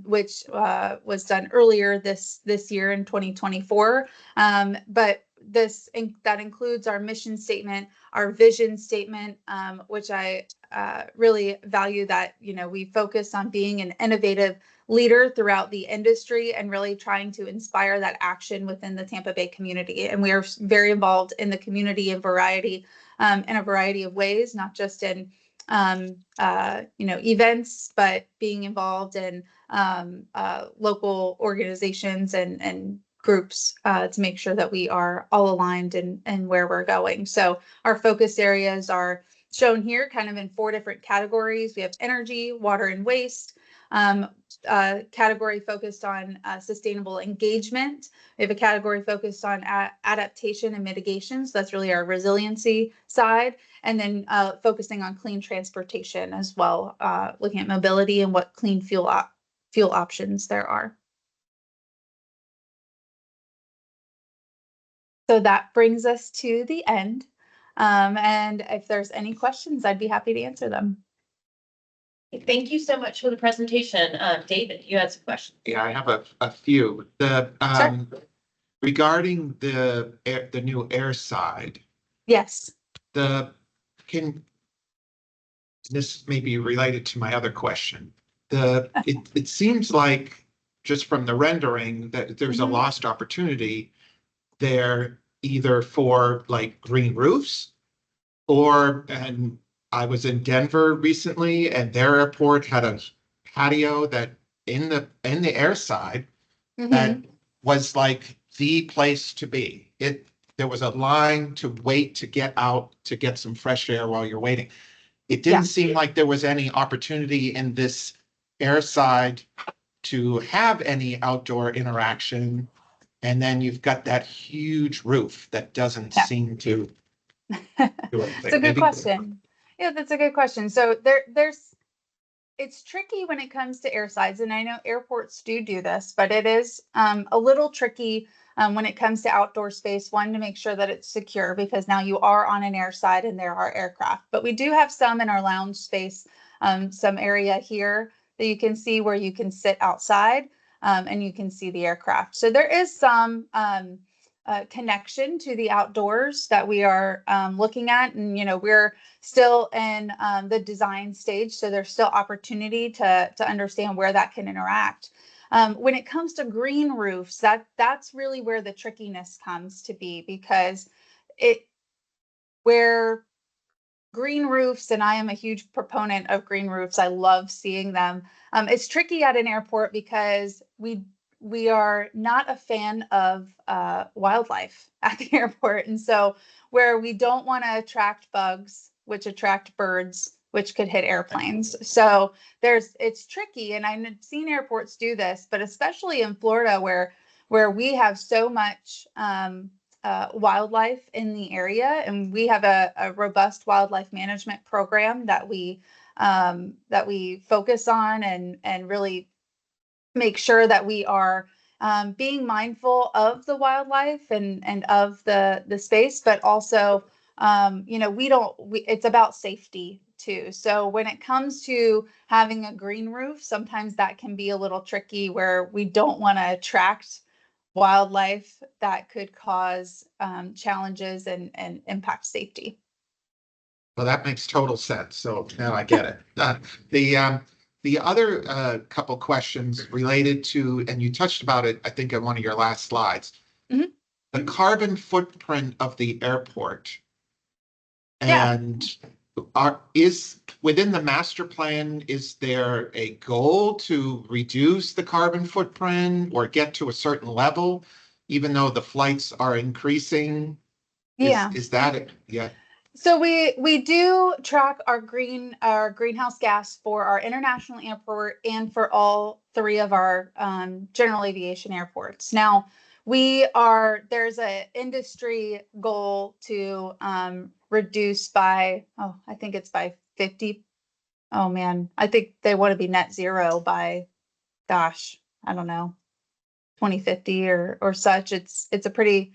Speaker 13: which was done earlier this year in 2024. But that includes our mission statement, our vision statement, which I really value that, we focus on being an innovative leader throughout the industry and really trying to inspire that action within the Tampa Bay community. And we are very involved in the community in a variety of ways, not just in events, but being involved in local organizations and groups to make sure that we are all aligned in where we're going. So our focus areas are shown here kind of in 4 different categories. We have energy, water and waste, category focused on sustainable engagement. We have a category focused on adaptation and mitigation. So that's really our resiliency side. And then focusing on clean transportation as well, looking at mobility and what clean fuel options there are. So that brings us to the end. And if there's any questions, I'd be happy to answer them.
Speaker 1: Thank you so much for the presentation. David, you had some questions.
Speaker 3: Yeah, I have a few. Regarding the new air side,
Speaker 13: Yes.
Speaker 3: this may be related to my other question. It seems like just from the rendering that there's a lost opportunity there, either for like green roofs and I was in Denver recently and their airport had a patio that in the air side that was like the place to be. There was a line to wait to get out to get some fresh air while you're waiting. It didn't seem like there was any opportunity in this air side to have any outdoor interaction. And then you've got that huge roof that doesn't seem to do anything.
Speaker 13: It's a good question. Yeah, that's a good question. So it's tricky when it comes to air sides, and I know airports do this, but it is a little tricky when it comes to outdoor space. One, to make sure that it's secure, because now you are on an air side and there are aircraft. But we do have some in our lounge space, some area here that you can see where you can sit outside and you can see the aircraft. So there is some connection to the outdoors that we are looking at, and we're still in the design stage, so there's still opportunity to understand where that can interact. When it comes to green roofs, that's really where the trickiness comes to be, because where green roofs, and I am a huge proponent of green roofs, I love seeing them. It's tricky at an airport because we are not a fan of wildlife at the airport. And so where we don't want to attract bugs, which attract birds, which could hit airplanes. So it's tricky. And I've seen airports do this, but especially in Florida where we have so much wildlife in the area, and we have a robust wildlife management program that we focus on and really make sure that we are being mindful of the wildlife and of the space, but also, it's about safety too. So when it comes to having a green roof, sometimes that can be a little tricky where we don't want to attract wildlife that could cause challenges and impact safety.
Speaker 3: Well, that makes total sense. So now I get it. The other couple questions related to, and you touched about it, I think, on one of your last slides, the carbon footprint of the airport. And is within the master plan, is there a goal to reduce the carbon footprint or get to a certain level, even though the flights are increasing? Is that it? Yeah.
Speaker 13: So we do track our greenhouse gas for our international airport and for all three of our general aviation airports. Now there's an industry goal to reduce by, I think it's by 50. Oh man, I think they want to be net zero by, gosh, I don't know, 2050 or such. It's a pretty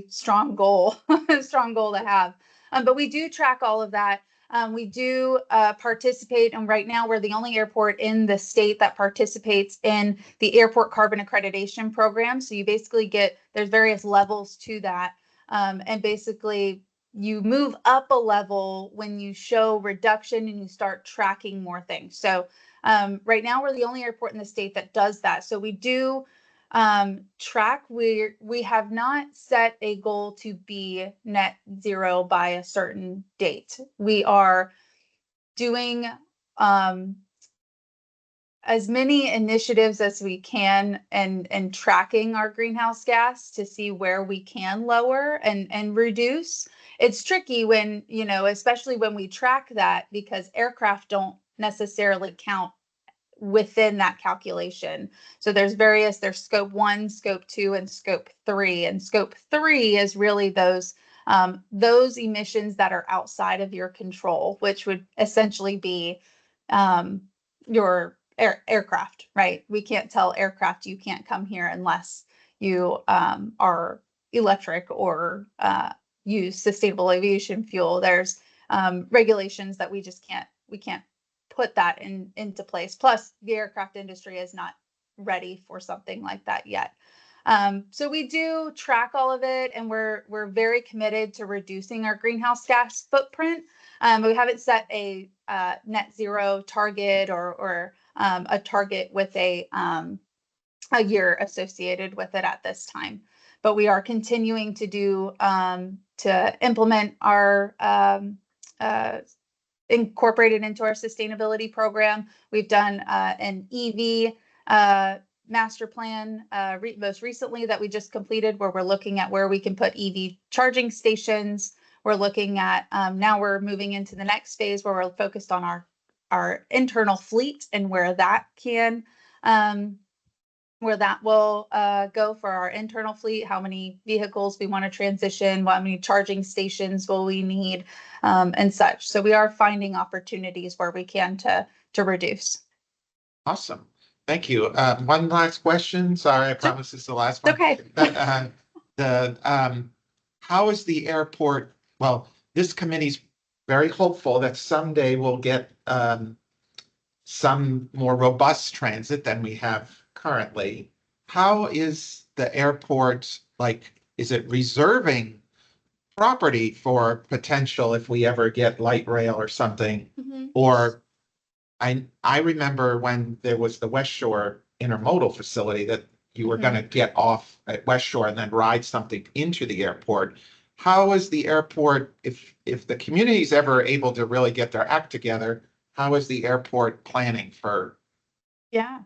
Speaker 13: strong goal, strong goal to have. But we do track all of that. We do participate, and right now we're the only airport in the state that participates in the airport carbon accreditation program. So you basically there's various levels to that. And basically you move up a level when you show reduction and you start tracking more things. So right now we're the only airport in the state that does that. So we do track. We have not set a goal to be net zero by a certain date. We are doing as many initiatives as we can and tracking our greenhouse gas to see where we can lower and reduce. It's tricky when, especially when we track that, because aircraft don't necessarily count within that calculation. So there's scope 1, scope 2, and scope 3. And scope 3 is really those emissions that are outside of your control, which would essentially be your aircraft, right? We can't tell aircraft you can't come here unless you are electric or use sustainable aviation fuel. There's regulations that we can't put that into place. Plus, the aircraft industry is not ready for something like that yet. So we do track all of it, and we're very committed to reducing our greenhouse gas footprint. We haven't set a net zero target or a target with a year associated with it at this time. But we are continuing to do to implement our incorporated into our sustainability program. We've done an EV master plan most recently that we just completed, where we're looking at where we can put EV charging stations. We're looking at now we're moving into the next phase where we're focused on our internal fleet and where that can where that will go for our internal fleet, how many vehicles we want to transition, how many charging stations will we need, and such. So we are finding opportunities where we can to reduce.
Speaker 3: Awesome. Thank you. One last question. Sorry, I promise this is the last one.
Speaker 13: Okay.
Speaker 3: How is the airport? Well, this committee's very hopeful that someday we'll get some more robust transit than we have currently. How is the airport, like, is it reserving property for potential if we ever get light rail or something?
Speaker 13: Mm-hmm.
Speaker 3: Or I remember when there was the West Shore intermodal facility that you were going to get off at West Shore and then ride something into the airport. How is the airport, if the community is ever able to really get their act together, how is the airport planning for?
Speaker 13: Yeah.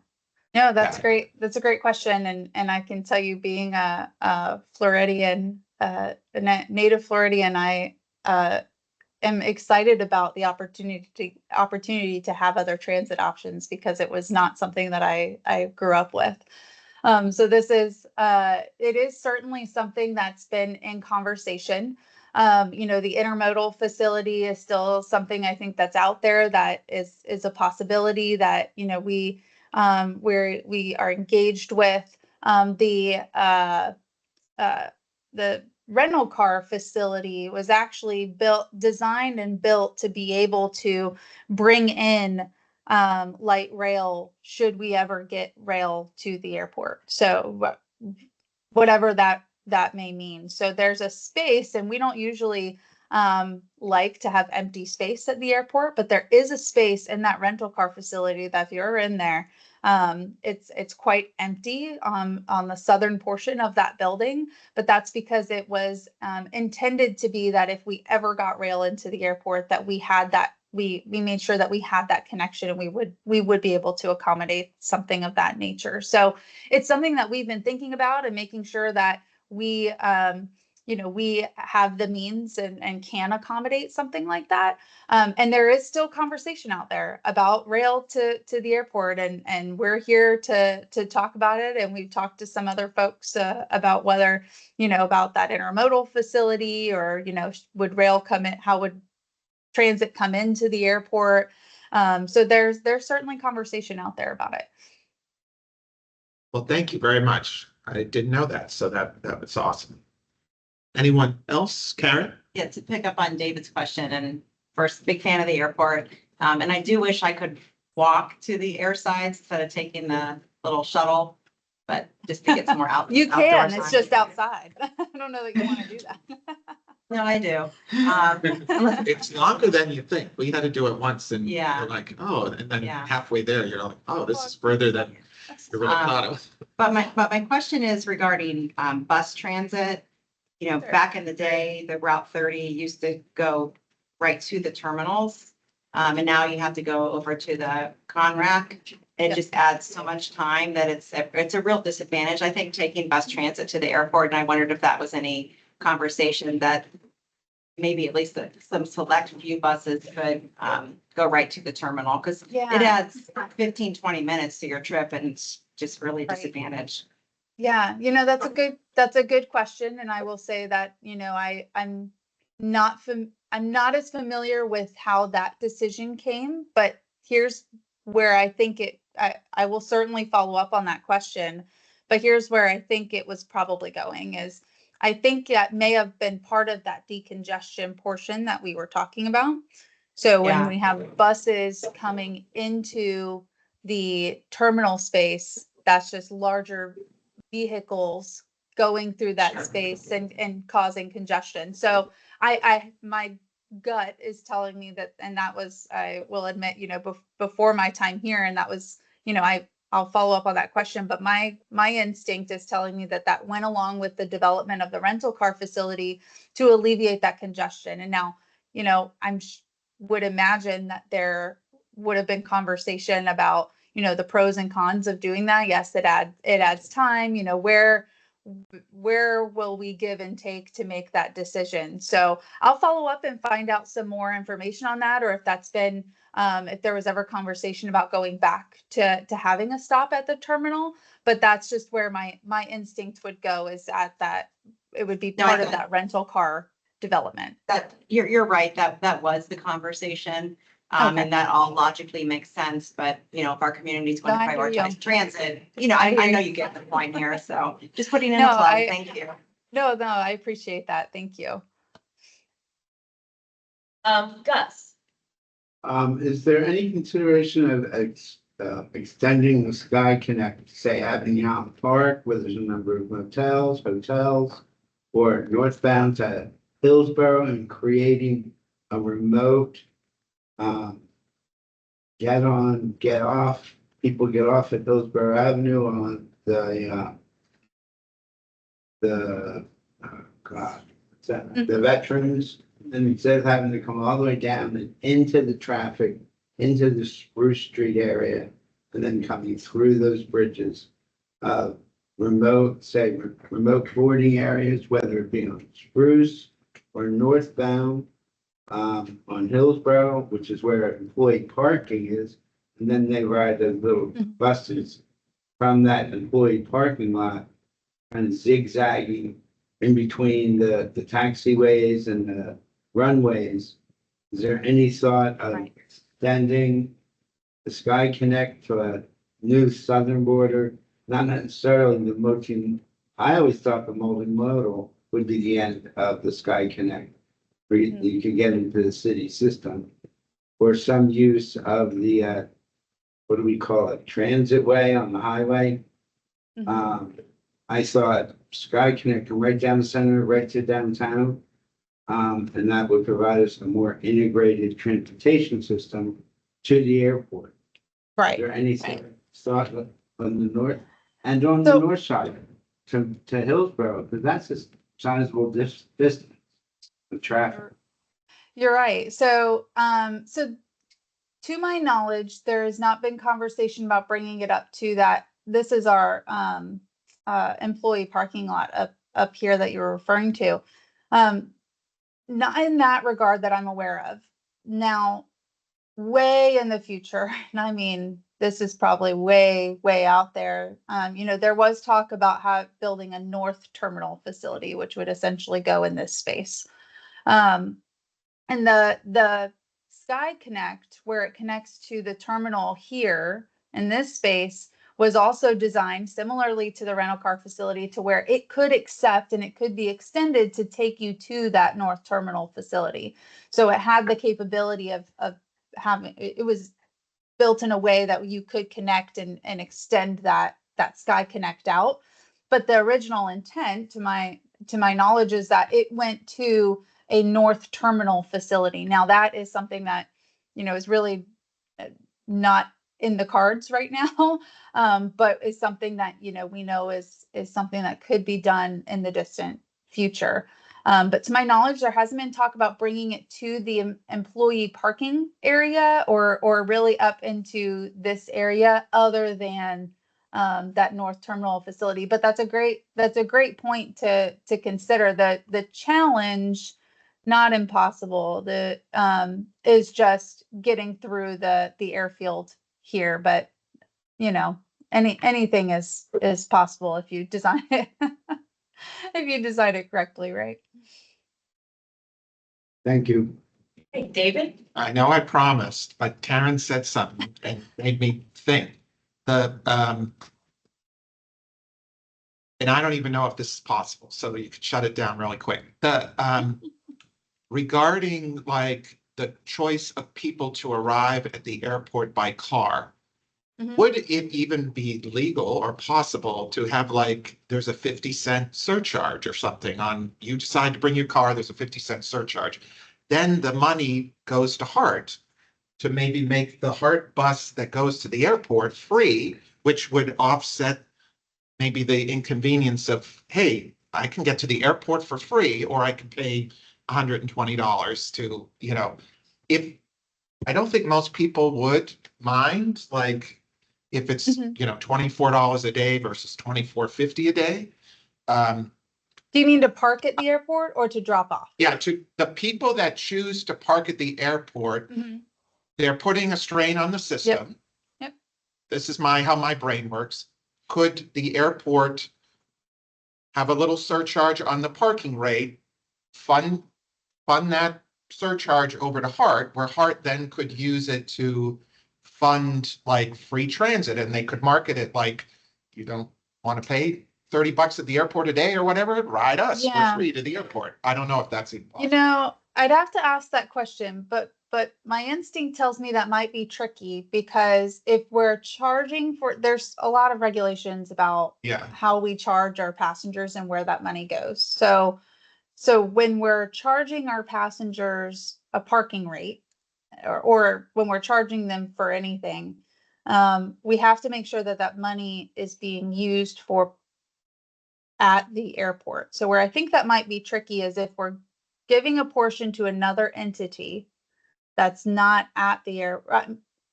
Speaker 13: No, that's great. That's a great question. And I can tell you, being a Floridian, a native Floridian, I am excited about the opportunity to have other transit options, because it was not something that I grew up with. So this is it is certainly something that's been in conversation. The intermodal facility is still something I think that's out there that is a possibility that we are engaged with. The rental car facility was actually designed and built to be able to bring in light rail should we ever get rail to the airport. So whatever that may mean. So there's a space, and we don't usually like to have empty space at the airport, but there is a space in that rental car facility that if you're in there, it's quite empty on the southern portion of that building, but that's because it was intended to be that if we ever got rail into the airport, that we had that we made sure that we had that connection, and we would be able to accommodate something of that nature. So it's something that we've been thinking about and making sure that we we have the means and can accommodate something like that. And there is still conversation out there about rail to the airport, and we're here to talk about it. And we've talked to some other folks about whether, about that intermodal facility, or, would rail come in, how would transit come into the airport? So there's certainly conversation out there about it.
Speaker 3: Well, thank you very much. I didn't know that, so that was awesome. Anyone else? Karen?
Speaker 8: Yeah, to pick up on David's question, and first, big fan of the airport. And I do wish I could walk to the air sides instead of taking the little shuttle, but just to get some more out.
Speaker 13: You can,
Speaker 8: outdoor
Speaker 13: it's
Speaker 8: time.
Speaker 13: just outside. I don't know that you want to do that.
Speaker 8: No, I do.
Speaker 3: It's longer than you think. We had to do it once, and
Speaker 8: Yeah.
Speaker 3: you're like, oh, and then
Speaker 8: Yeah.
Speaker 3: halfway there, you're like, oh, this is further than you really thought it was.
Speaker 8: But my question is regarding bus transit.
Speaker 13: Sure.
Speaker 8: Back in the day, the Route 30 used to go right to the terminals. And now you have to go over to the Conrack. It just adds so much time that it's a real disadvantage, I think, taking bus transit to the airport. And I wondered if that was any conversation that maybe at least some select few buses could go right to the terminal, because it
Speaker 13: Yeah,
Speaker 8: adds 15, 20 minutes to your trip and it's just really
Speaker 13: Right.
Speaker 8: disadvantaged.
Speaker 13: yeah, that's a good question. And I will say that, I'm not as familiar with how that decision came, but here's where I think I will certainly follow up on that question. But here's where I think it was probably going is I think that may have been part of that decongestion portion that we were talking about. So when
Speaker 8: Yeah.
Speaker 13: we have buses coming into the terminal space, that's just larger vehicles going through that
Speaker 8: Sure.
Speaker 13: space and causing congestion. So my gut is telling me that, and that was, I will admit, before my time here, and that was, I'll follow up on that question, but my instinct is telling me that that went along with the development of the rental car facility to alleviate that congestion. And now, would imagine that there would have been conversation about, the pros and cons of doing that. Yes, it adds time, where will we give and take to make that decision? So I'll follow up and find out some more information on that, or if that's been, if there was ever conversation about going back to having a stop at the terminal. But that's just where my instinct would go, is at that, it would be
Speaker 8: No, I
Speaker 13: part of
Speaker 8: got-
Speaker 13: that rental car development.
Speaker 8: That you're right, that was the conversation.
Speaker 13: Okay.
Speaker 8: And that all logically makes sense, but if our community is going
Speaker 13: No,
Speaker 8: to
Speaker 13: I hear you.
Speaker 8: prioritize transit,
Speaker 13: I hear
Speaker 8: I know
Speaker 13: you.
Speaker 8: you get the point here, so just putting in
Speaker 13: No,
Speaker 8: a plug, thank you.
Speaker 13: No, I appreciate that. Thank you.
Speaker 1: Gus,
Speaker 10: Is there any consideration of extending the Sky Connect, say, Avignon Park, where there's a number of motels, hotels, or northbound to Hillsborough, and creating a remote get on, get off, people get off at Hillsborough Avenue on the God, what's that? The Veterans, and instead of having to come all the way down and into the traffic, into the Spruce Street area, and then coming through those bridges, remote boarding areas, whether it be on Spruce or northbound, on Hillsborough, which is where employee parking is, and then they ride those little buses from that employee parking lot and zigzagging in between the taxiways and the runways. Is there any thought of
Speaker 13: Right.
Speaker 10: extending the Sky Connect to a new southern border? Not necessarily the I always thought the multimodal would be the end of the Sky Connect, where you could get into the city system, or some use of the what do we call it, transit way on the highway. I saw Sky Connect right down the center, right to downtown. And that would provide us a more integrated transportation system to the airport.
Speaker 13: Right.
Speaker 10: Is there anything thought on the north and on the north side to Hillsborough? Because that's a sizable distance of traffic.
Speaker 13: You're right. So, to my knowledge, there has not been conversation about bringing it up to that. This is our employee parking lot up here that you were referring to. Not in that regard that I'm aware of. Now, way in the future, and I mean, this is probably way out there. There was talk about building a north terminal facility, which would essentially go in this space. And the Sky Connect, where it connects to the terminal here in this space, was also designed similarly to the rental car facility, to where it could accept and it could be extended to take you to that north terminal facility. So it had the capability of having, it was built in a way that you could connect and extend that Sky Connect out. But the original intent, to my knowledge, is that it went to a north terminal facility. Now that is something that, is really not in the cards right now, but is something that, we know is something that could be done in the distant future. But to my knowledge, there hasn't been talk about bringing it to the employee parking area or really up into this area, other than that north terminal facility. But that's a great point to consider. The challenge not impossible. The is just getting through the airfield here, but you know, anything is possible if you design it if you design it correctly, right?
Speaker 10: Thank you.
Speaker 1: Hey, David?
Speaker 3: I know I promised, but Karen said something and made me think. And I don't even know if this is possible, so you could shut it down really quick. Regarding like the choice of people to arrive at the airport by car,
Speaker 13: Mhm.
Speaker 3: would it even be legal or possible to have like, there's a 50-cent surcharge or something on, you decide to bring your car, there's a 50-cent surcharge. Then the money goes to Hart to maybe make the Hart bus that goes to the airport free, which would offset maybe the inconvenience of, hey, I can get to the airport for free, or I can pay $120 to, if, I don't think most people would mind, like, if it's,
Speaker 13: Mhm.
Speaker 3: $24 a day versus $24.50 a day.
Speaker 13: Do you mean to park at the airport or to drop off?
Speaker 3: Yeah, to the people that choose to park at the airport,
Speaker 13: Mhm.
Speaker 3: they're putting a strain on the system.
Speaker 13: Yep.
Speaker 3: This is how my brain works. Could the airport have a little surcharge on the parking rate, fund that surcharge over to Hart, where Hart then could use it to fund like free transit, and they could market it like, you don't want to pay $30 at the airport a day or whatever, ride us for
Speaker 13: Yeah.
Speaker 3: free to the airport. I don't know if that's even
Speaker 13: You
Speaker 3: possible.
Speaker 13: know, I'd have to ask that question, but my instinct tells me that might be tricky because if we're charging for, there's a lot of regulations about
Speaker 3: Yeah.
Speaker 13: how we charge our passengers and where that money goes. So when we're charging our passengers a parking rate, or when we're charging them for anything, we have to make sure that that money is being used for at the airport. So where I think that might be tricky is if we're giving a portion to another entity that's not at the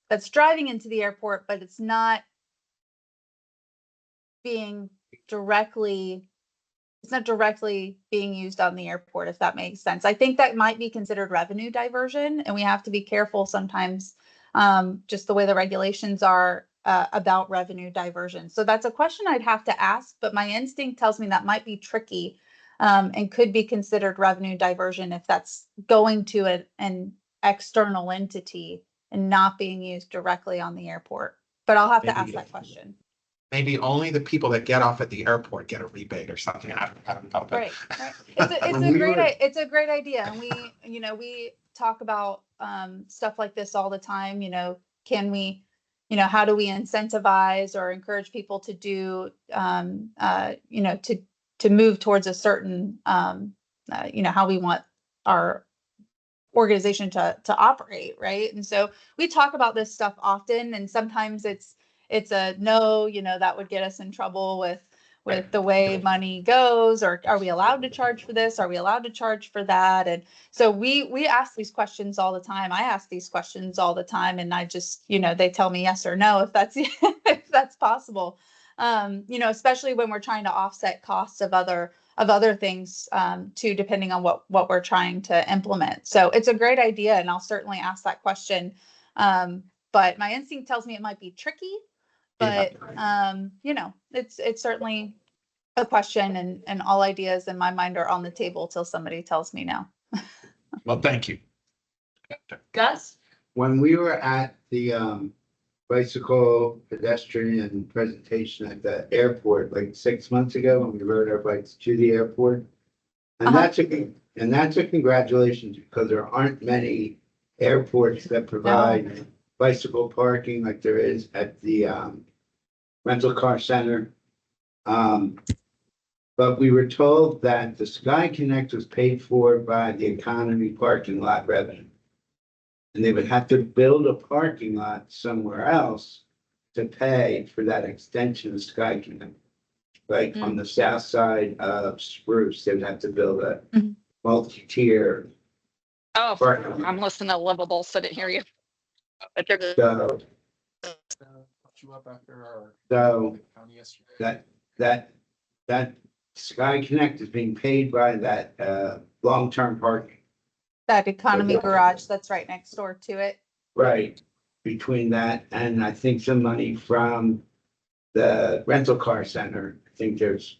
Speaker 13: that's driving into the airport, but it's not being directly, it's not directly being used on the airport, if that makes sense. I think that might be considered revenue diversion, and we have to be careful sometimes, just the way the regulations are about revenue diversion. So that's a question I'd have to ask, but my instinct tells me that might be tricky, and could be considered revenue diversion if that's going to an external entity and not being used directly on the airport. But I'll have to ask
Speaker 3: Maybe-
Speaker 13: that question.
Speaker 3: Maybe only the people that get off at the airport get a rebate or something. I don't know. But
Speaker 13: Right. It's
Speaker 10: When
Speaker 13: a
Speaker 10: we
Speaker 13: great,
Speaker 10: were-
Speaker 13: it's a great idea. And we talk about stuff like this all the time, can we, how do we incentivize or encourage people to do, to move towards a certain, how we want our organization to operate, right? And so we talk about this stuff often, and sometimes it's a no, that would get us in trouble with the way money goes, or are we allowed to charge for this? Are we allowed to charge for that? And so we ask these questions all the time. I ask these questions all the time, and I just, they tell me yes or no if that's if that's possible. Especially when we're trying to offset costs of other things, too, depending on what we're trying to implement. So it's a great idea, and I'll certainly ask that question. But my instinct tells me it might be tricky, but it's certainly a question, and all ideas in my mind are on the table till somebody tells me no.
Speaker 3: Well, thank you.
Speaker 1: Gus?
Speaker 10: When we were at the bicycle pedestrian presentation at the airport like 6 months ago, when we rode our bikes to the airport. And that's a congratulations, because there aren't many airports that provide bicycle parking like there is at the rental car center. But we were told that the Sky Connect was paid for by the economy parking lot revenue. And they would have to build a parking lot somewhere else to pay for that extension of Sky Connect. Like on the south side of Spruce, they would have to build a multi-tier.
Speaker 14: Oh,
Speaker 10: parking lot.
Speaker 14: I'm listening to Livable, so I didn't hear you. But they're
Speaker 10: So that Sky Connect is being paid by that long-term parking.
Speaker 13: That economy
Speaker 10: Okay.
Speaker 13: garage that's right next door to it.
Speaker 10: Right, between that and I think some money from the rental car center. I think there's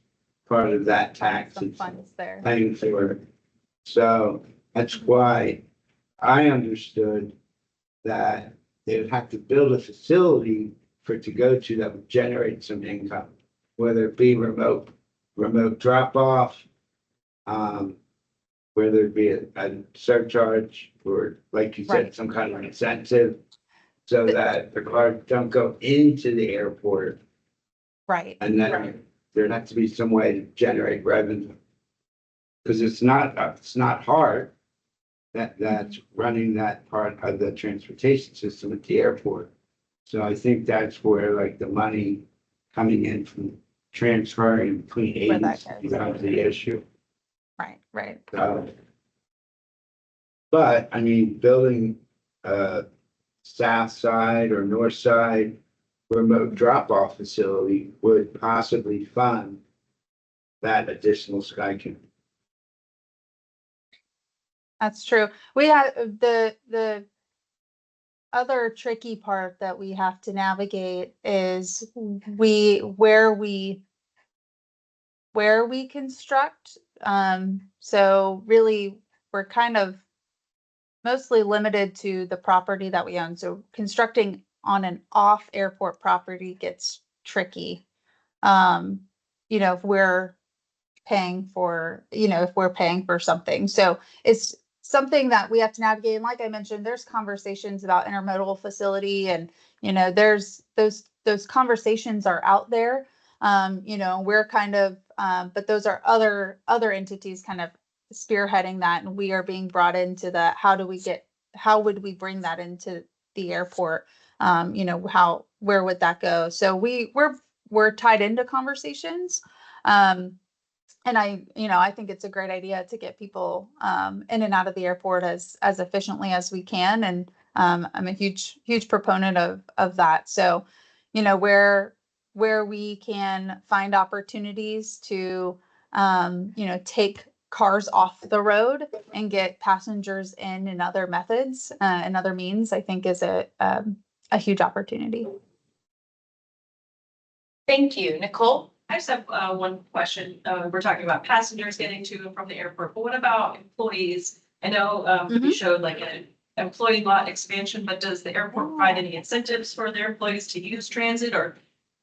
Speaker 10: part of that tax
Speaker 13: Some
Speaker 10: is
Speaker 13: funds there.
Speaker 10: paying for it. So that's why I understood that they would have to build a facility for it to go to that would generate some income, whether it be remote drop off, whether it be a surcharge or, like you said,
Speaker 13: Right.
Speaker 10: some kind of incentive so that the cars don't go into the airport.
Speaker 13: Right.
Speaker 10: And then there'd have to be some way to generate revenue. Because it's not hard. That's running that part of the transportation system at the airport. So I think that's where like the money coming in from transferring between
Speaker 13: Where that
Speaker 10: agencies
Speaker 13: goes.
Speaker 10: becomes the issue.
Speaker 13: Right, right.
Speaker 10: But I mean, building a south side or north side remote drop-off facility would possibly fund that additional Skycam.
Speaker 13: That's true. We have the other tricky part that we have to navigate is where we construct. So really we're kind of mostly limited to the property that we own. So constructing on an off airport property gets tricky. You know, if we're paying for, something. So it's something that we have to navigate. And like I mentioned, there's conversations about intermodal facility and, there's those conversations are out there. We're kind of, but those are other entities kind of spearheading that. And we are being brought into the, how would we bring that into the airport? Where would that go? So we're tied into conversations. And I think it's a great idea to get people in and out of the airport as efficiently as we can. And I'm a huge proponent of that. So, where we can find opportunities to, take cars off the road and get passengers in other methods and other means, I think is a huge opportunity.
Speaker 1: Thank you. Nicole?
Speaker 11: I just have one question. We're talking about passengers getting to and from the airport, but what about employees? I know you showed like an employee lot expansion, but does the airport provide any incentives for their employees to use transit or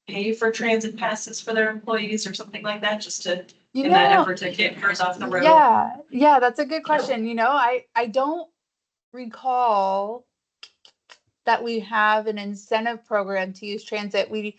Speaker 11: pay for transit passes for their employees or something like that, just to in that effort to get cars off the road?
Speaker 13: Yeah, that's a good question. I don't recall that we have an incentive program to use transit. We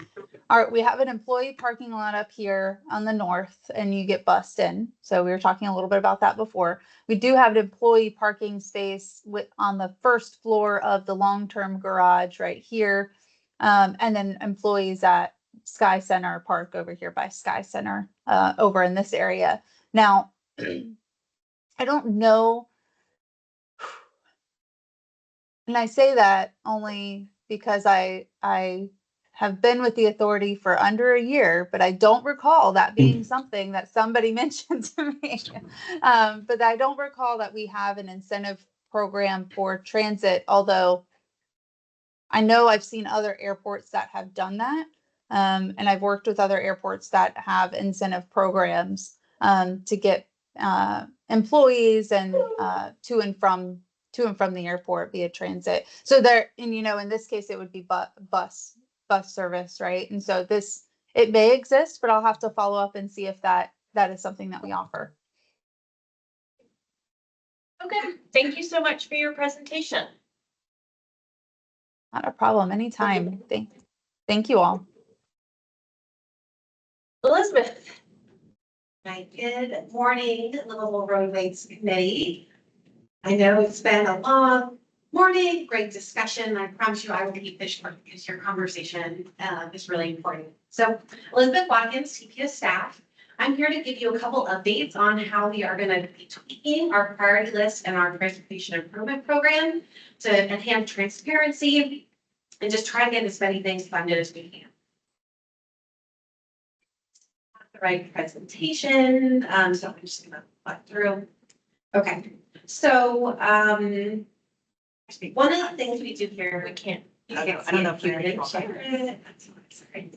Speaker 13: have an employee parking lot up here on the north and you get bussed in. So we were talking a little bit about that before. We do have an employee parking space on the first floor of the long-term garage right here. And then employees at Sky Center park over here by Sky Center over in this area. Now, I don't know. And I say that only because I have been with the authority for under a year, but I don't recall that being something that somebody mentioned to me. But I don't recall that we have an incentive program for transit, although I know I've seen other airports that have done that. And I've worked with other airports that have incentive programs to get employees and to and from the airport via transit. So there, and in this case, it would be bus service, right? And so it may exist, but I'll have to follow up and see if that is something that we offer.
Speaker 1: Okay, thank you so much for your presentation.
Speaker 13: Not a problem, anytime. Thank you all.
Speaker 1: Elizabeth.
Speaker 15: Hi, good morning, Livable Roadways Committee. I know it's been a long morning, great discussion. I promise you I will keep this short because your conversation is really important. So Elizabeth Watkins, CPS staff. I'm here to give you a couple updates on how we are going to be tweaking our priority list and our transportation improvement program to enhance transparency and just try to get as many things funded as we can. The right presentation. So I'm just going to walk through. Okay. So, one of the things we do here, we can't. I don't know if you can share it. That's fine, sorry.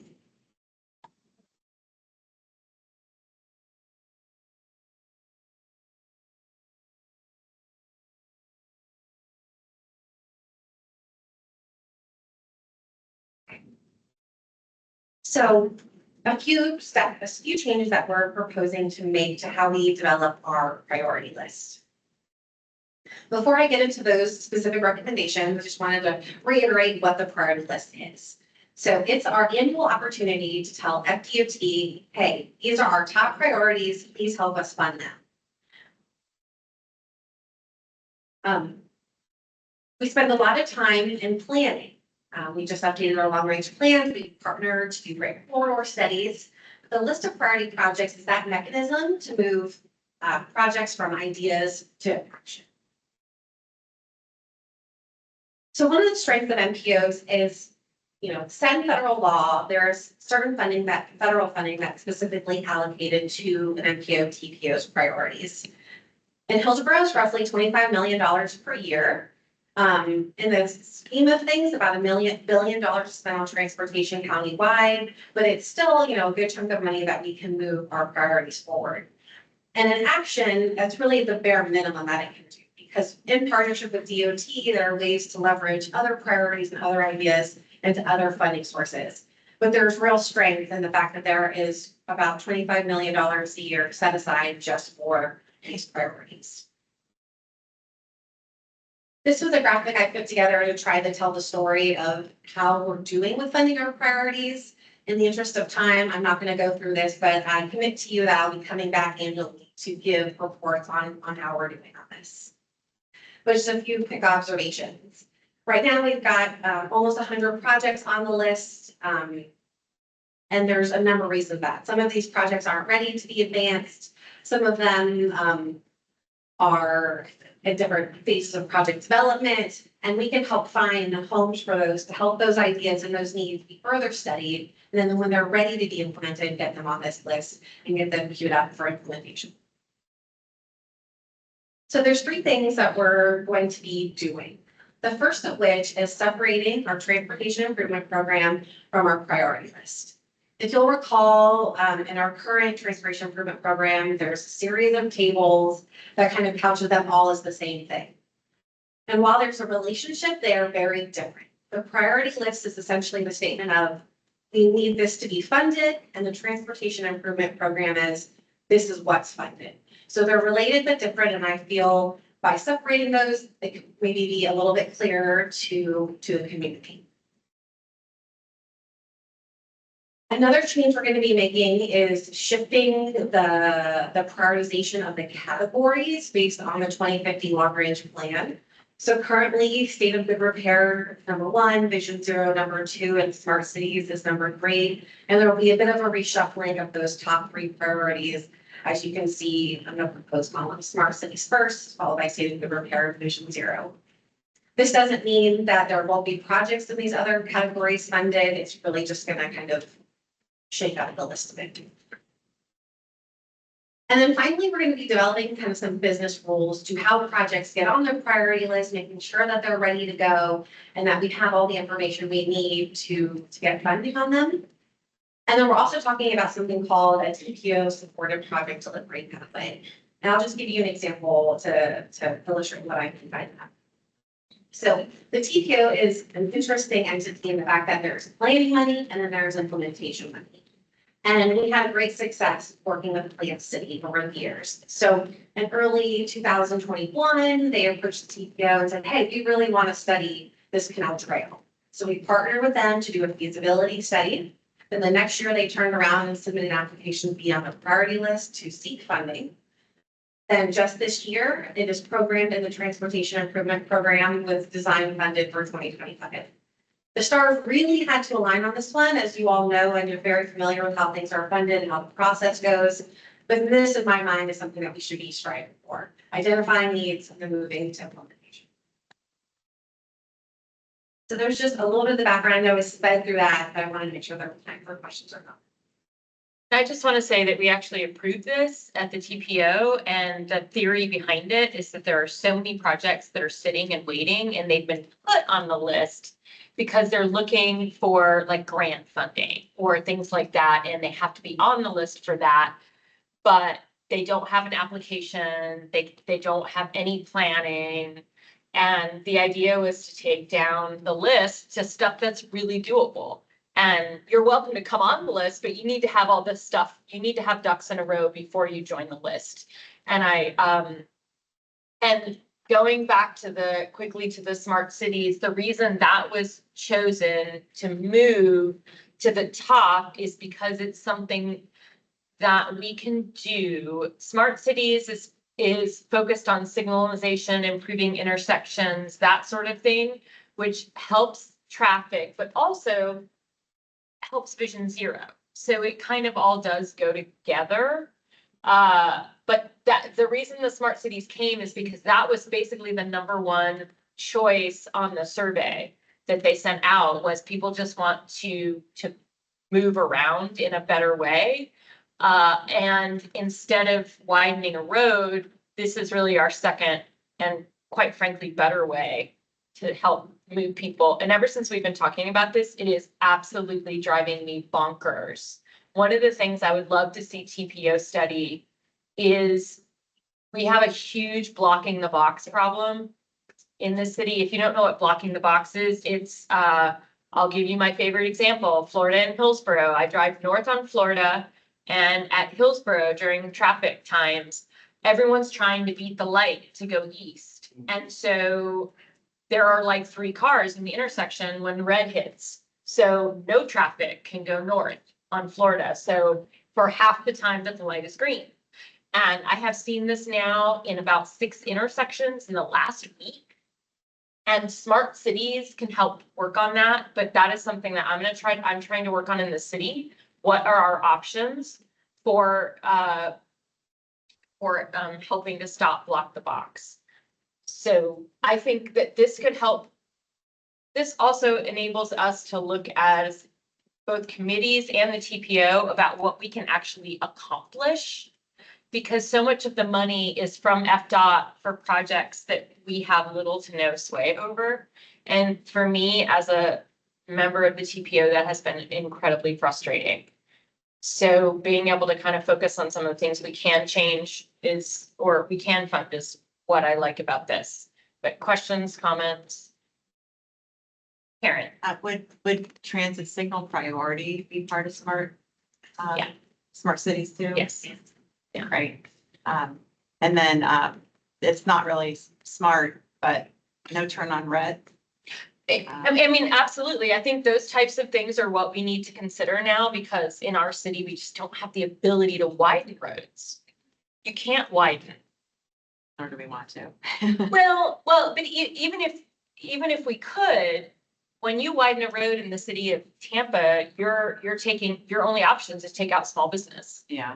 Speaker 15: So a few changes that we're proposing to make to how we develop our priority list. Before I get into those specific recommendations, I just wanted to reiterate what the priority list is. So it's our annual opportunity to tell FDOT, hey, these are our top priorities, please help us fund them. We spend a lot of time in planning. We just updated our long range plans. We partnered to do great corridor studies. The list of priority projects is that mechanism to move projects from ideas to action. So one of the strengths of MPOs is, set in federal law, there's certain federal funding that's specifically allocated to an MPO TPO's priorities. In Hillsborough, it's roughly $25 million per year. In the scheme of things, about $1 billion spent on transportation countywide, but it's still, a good chunk of money that we can move our priorities forward. And in action, that's really the bare minimum that it can do, because in partnership with DOT, there are ways to leverage other priorities and other ideas into other funding sources. But there's real strength in the fact that there is about $25 million a year set aside just for these priorities. This was a graphic I put together to try to tell the story of how we're doing with funding our priorities. In the interest of time, I'm not going to go through this, but I commit to you that I'll be coming back annually to give reports on how we're doing on this. But just a few quick observations. Right now, we've got almost 100 projects on the list, and there's a number of reasons that. Some of these projects aren't ready to be advanced. Some of them are at different phases of project development, and we can help find homes for those to help those ideas and those needs be further studied. And then when they're ready to be implemented, get them on this list and get them queued up for implementation. So there's 3 things that we're going to be doing. The first of which is separating our transportation improvement program from our priority list. If you'll recall, in our current transportation improvement program, there's a series of tables that kind of couches them all as the same thing. And while there's a relationship, they are very different. The priority list is essentially the statement of, we need this to be funded, and the transportation improvement program is, this is what's funded. So they're related but different, and I feel by separating those, they could maybe be a little bit clearer to the community. Another change we're going to be making is shifting the prioritization of the categories based on the 2050 long range plan. So currently, state of good repair, #1, vision 0, #2, and smart cities is #3. And there will be a bit of a reshuffling of those top 3 priorities. As you can see on the proposed column, smart cities first, followed by state of good repair, vision 0. This doesn't mean that there won't be projects in these other categories funded. It's really just going to kind of shake out the list of it. And then finally, we're going to be developing kind of some business rules to how projects get on the priority list, making sure that they're ready to go and that we have all the information we need to get funding on them. And then we're also talking about something called a TPO supported project delivery pathway. And I'll just give you an example to illustrate what I mean by that. So the TPO is an interesting entity in the fact that there's planning money and then there's implementation money. And we had great success working with Plant City over the years. So in early 2021, they approached the TPO and said, hey, we really want to study this canal trail. So we partnered with them to do a feasibility study. Then the next year they turned around and submitted an application to be on the priority list to seek funding. Then just this year, it is programmed in the Transportation Improvement Program with design funded for 2025. The stars really had to align on this one, as you all know, and you're very familiar with how things are funded and how the process goes. But this, in my mind, is something that we should be striving for, identifying needs and then moving to implementation. So there's just a little bit of the background. I know I sped through that, but I wanted to make sure there was time for questions or not.
Speaker 1: I just want to say that we actually approved this at the TPO, and the theory behind it is that there are so many projects that are sitting and waiting, and they've been put on the list because they're looking for like grant funding or things like that, and they have to be on the list for that. But they don't have an application, they don't have any planning. And the idea was to take down the list to stuff that's really doable. And you're welcome to come on the list, but you need to have all this stuff. You need to have ducks in a row before you join the list. And and going back to quickly to the smart cities, the reason that was chosen to move to the top is because it's something that we can do. Smart cities is focused on signalization, improving intersections, that sort of thing, which helps traffic, but also helps Vision Zero. So it kind of all does go together. But the reason the smart cities came is because that was basically the #1 choice on the survey that they sent out, was people just want to move around in a better way. And instead of widening a road, this is really our second and quite frankly better way to help move people. And ever since we've been talking about this, it is absolutely driving me bonkers. One of the things I would love to see TPO study is we have a huge blocking the box problem in the city. If you don't know what blocking the box is, it's, I'll give you my favorite example, Florida and Hillsborough. I drive north on Florida, and at Hillsborough during traffic times, everyone's trying to beat the light to go east. And so there are like 3 cars in the intersection when red hits. So no traffic can go north on Florida. So for half the time that the light is green. And I have seen this now in about 6 intersections in the last week. And smart cities can help work on that, but that is something that I'm trying to work on in the city. What are our options for helping to stop block the box? So I think that this could help. This also enables us to look as both committees and the TPO about what we can actually accomplish, because so much of the money is from FDOT for projects that we have little to no sway over. And for me, as a member of the TPO, that has been incredibly frustrating. So being able to kind of focus on some of the things we can change or we can fund is what I like about this. But questions, comments? Karen?
Speaker 8: Would transit signal priority be part of smart?
Speaker 1: Yeah.
Speaker 8: Smart cities too?
Speaker 1: Yes.
Speaker 8: Yeah. Right. And then it's not really smart, but no turn on red.
Speaker 1: I mean, absolutely. I think those types of things are what we need to consider now, because in our city, we just don't have the ability to widen roads. You can't widen.
Speaker 8: Nor do we want to.
Speaker 1: Well, but even if we could, when you widen a road in the city of Tampa, your only options is take out small business.
Speaker 8: Yeah.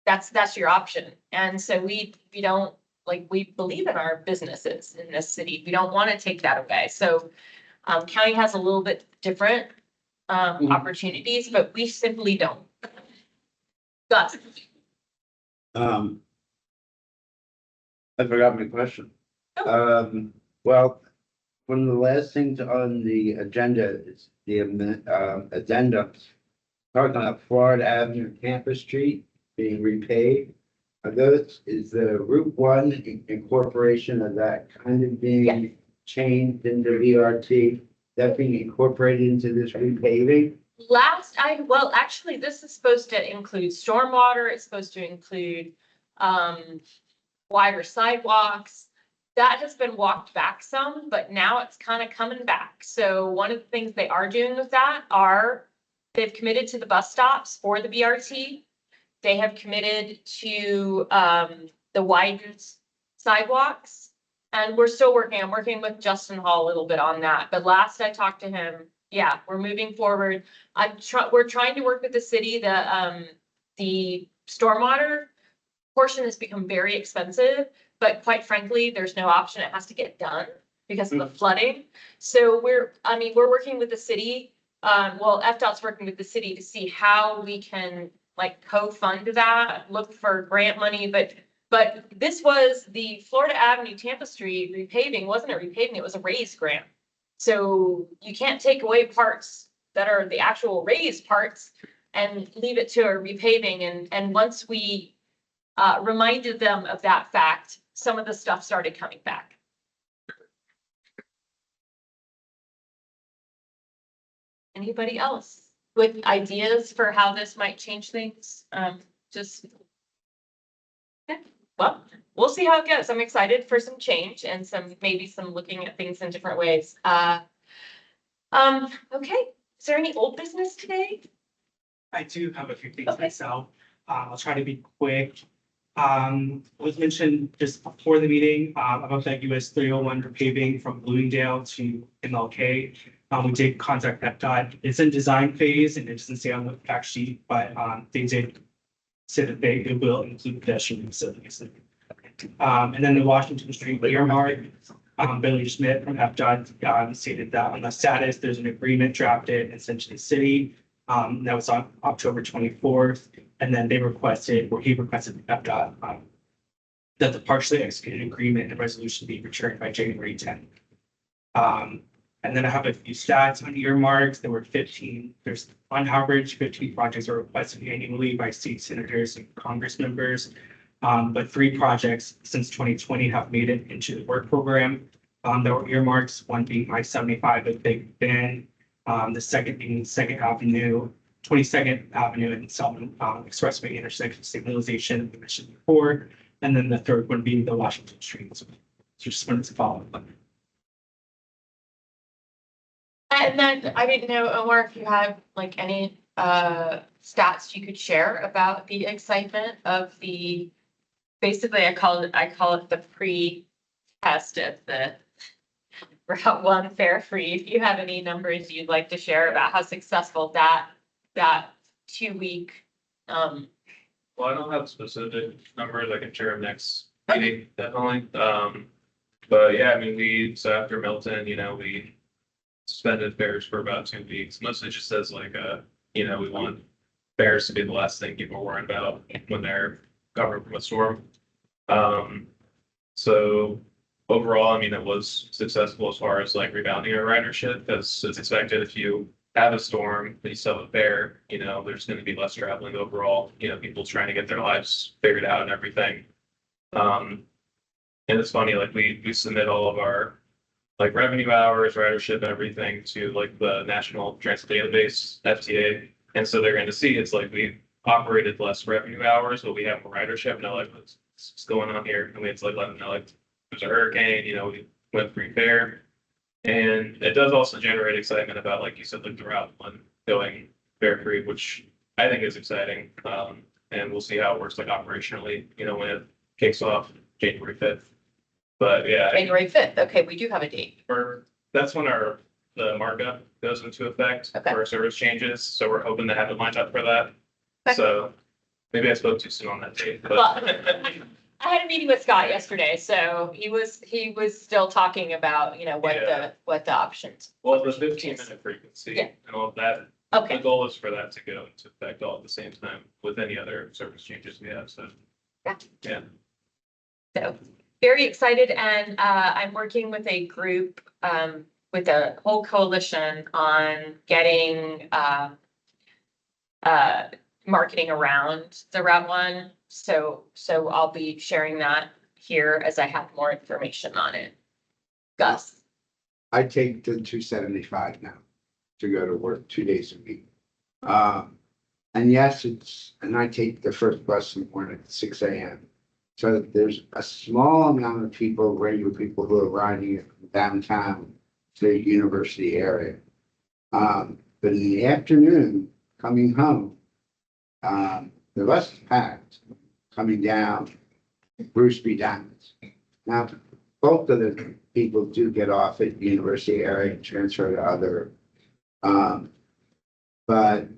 Speaker 1: That's your option. And so we don't, like, we believe in our businesses in this city. We don't want to take that away. So county has a little bit different opportunities, but we simply don't. Gus.
Speaker 10: I forgot my question.
Speaker 1: Oh.
Speaker 10: Well, one of the last things on the agenda is the addendum talking about Florida Avenue, Campus Street being repaid. Is the Route 1 incorporation of that kind of being changed into VRT, that being incorporated into this repaving?
Speaker 1: Well, actually, this is supposed to include stormwater. It's supposed to include wider sidewalks. That has been walked back some, but now it's kind of coming back. So one of the things they are doing with that they've committed to the bus stops for the BRT. They have committed to the widened sidewalks, and we're still working. I'm working with Justin Hall a little bit on that. But last I talked to him, yeah, we're moving forward. We're trying to work with the city. The stormwater portion has become very expensive, but quite frankly, there's no option. It has to get done because of the flooding. So we're working with the city. FDOT's working with the city to see how we can like co-fund that, look for grant money, but this was the Florida Avenue, Tampa Street repaving, wasn't a repaving, it was a raised grant. So you can't take away parts that are the actual raised parts and leave it to a repaving. And once we reminded them of that fact, some of the stuff started coming back. Anybody else with ideas for how this might change things? Just, yeah, well, we'll see how it goes. I'm excited for some change and maybe some looking at things in different ways. Okay, is there any old business today?
Speaker 6: I do have a few things
Speaker 1: Okay.
Speaker 6: myself. I'll try to be quick. It was mentioned just before the meeting, about that US 301 repaving from Bloomingdale to MLK. We did contact PEPDOT. It's in design phase and it doesn't say on the fact sheet, but, they did say that they will include pedestrian facilities. And then the Washington Street earmark, Billy Schmidt from PEPDOT, stated that on the status, there's an agreement drafted and sent to the city. That was on October 24th. And then he requested PEPDOT, that the partially executed agreement and resolution be returned by January 10th. And then I have a few stats on earmarks. There were 15, there's on average, 15 projects are requested annually by state senators and Congress members. But 3 projects since 2020 have made it into the work program. There were earmarks, one being I-75 at Big Bend, the second being 22nd Avenue and Selman Expressway intersection stabilization, we mentioned before. And then the third one being the Washington Street. So just wanted to follow up.
Speaker 1: And then I didn't know, Omar, if you have like any stats you could share about the excitement of the, basically I call it the pre-test of the Route 1 fare free. If you have any numbers you'd like to share about how successful that 2-week.
Speaker 16: Well, I don't have specific numbers. I can share them next meeting, definitely. But yeah, I mean, so after Milton, we suspended fares for about 2 weeks. Mostly just says like, we want fares to be the last thing people are worrying about when they're covered from a storm. So overall, I mean, it was successful as far as like rebounding our ridership, because it's expected if you have a storm, but you still have a fare, there's going to be less traveling overall. People trying to get their lives figured out and everything. And it's funny, like we submit all of our like revenue hours, ridership, everything to like the National Transit Database, FTA. And so they're going to see it's like we operated less revenue hours, but we have more ridership. And they're like, what's going on here? And we had to like let them know, like, there's a hurricane, we went free fare. And it does also generate excitement about, like you said, like the Route 1 going fare free, which I think is exciting. And we'll see how it works like operationally, when it kicks off January 5th. But yeah.
Speaker 1: January 5th. Okay, we do have a date.
Speaker 16: That's when the markup goes into effect for our service changes. So we're hoping to have it lined up for that.
Speaker 1: Okay.
Speaker 16: So maybe I spoke too soon on that date, but.
Speaker 1: Well, I had a meeting with Scott yesterday, so he was still talking about, what the options.
Speaker 16: Well, the 15-minute frequency and all of that.
Speaker 1: Okay.
Speaker 16: The goal is for that to go into effect all at the same time with any other service changes we have. So. Yeah.
Speaker 1: So very excited, and I'm working with a group, with a whole coalition on getting marketing around the Route 1. So I'll be sharing that here as I have more information on it. Gus.
Speaker 10: I take the 275 now to go to work 2 days a week. And yes, and I take the first bus in the morning at 6 a.m. So there's a small amount of people, regular people who are riding it from downtown to the university area. But in the afternoon, coming home, the bus is packed coming down Bruce B. Diamonds. Now, both of the people do get off at university area and transfer to other. But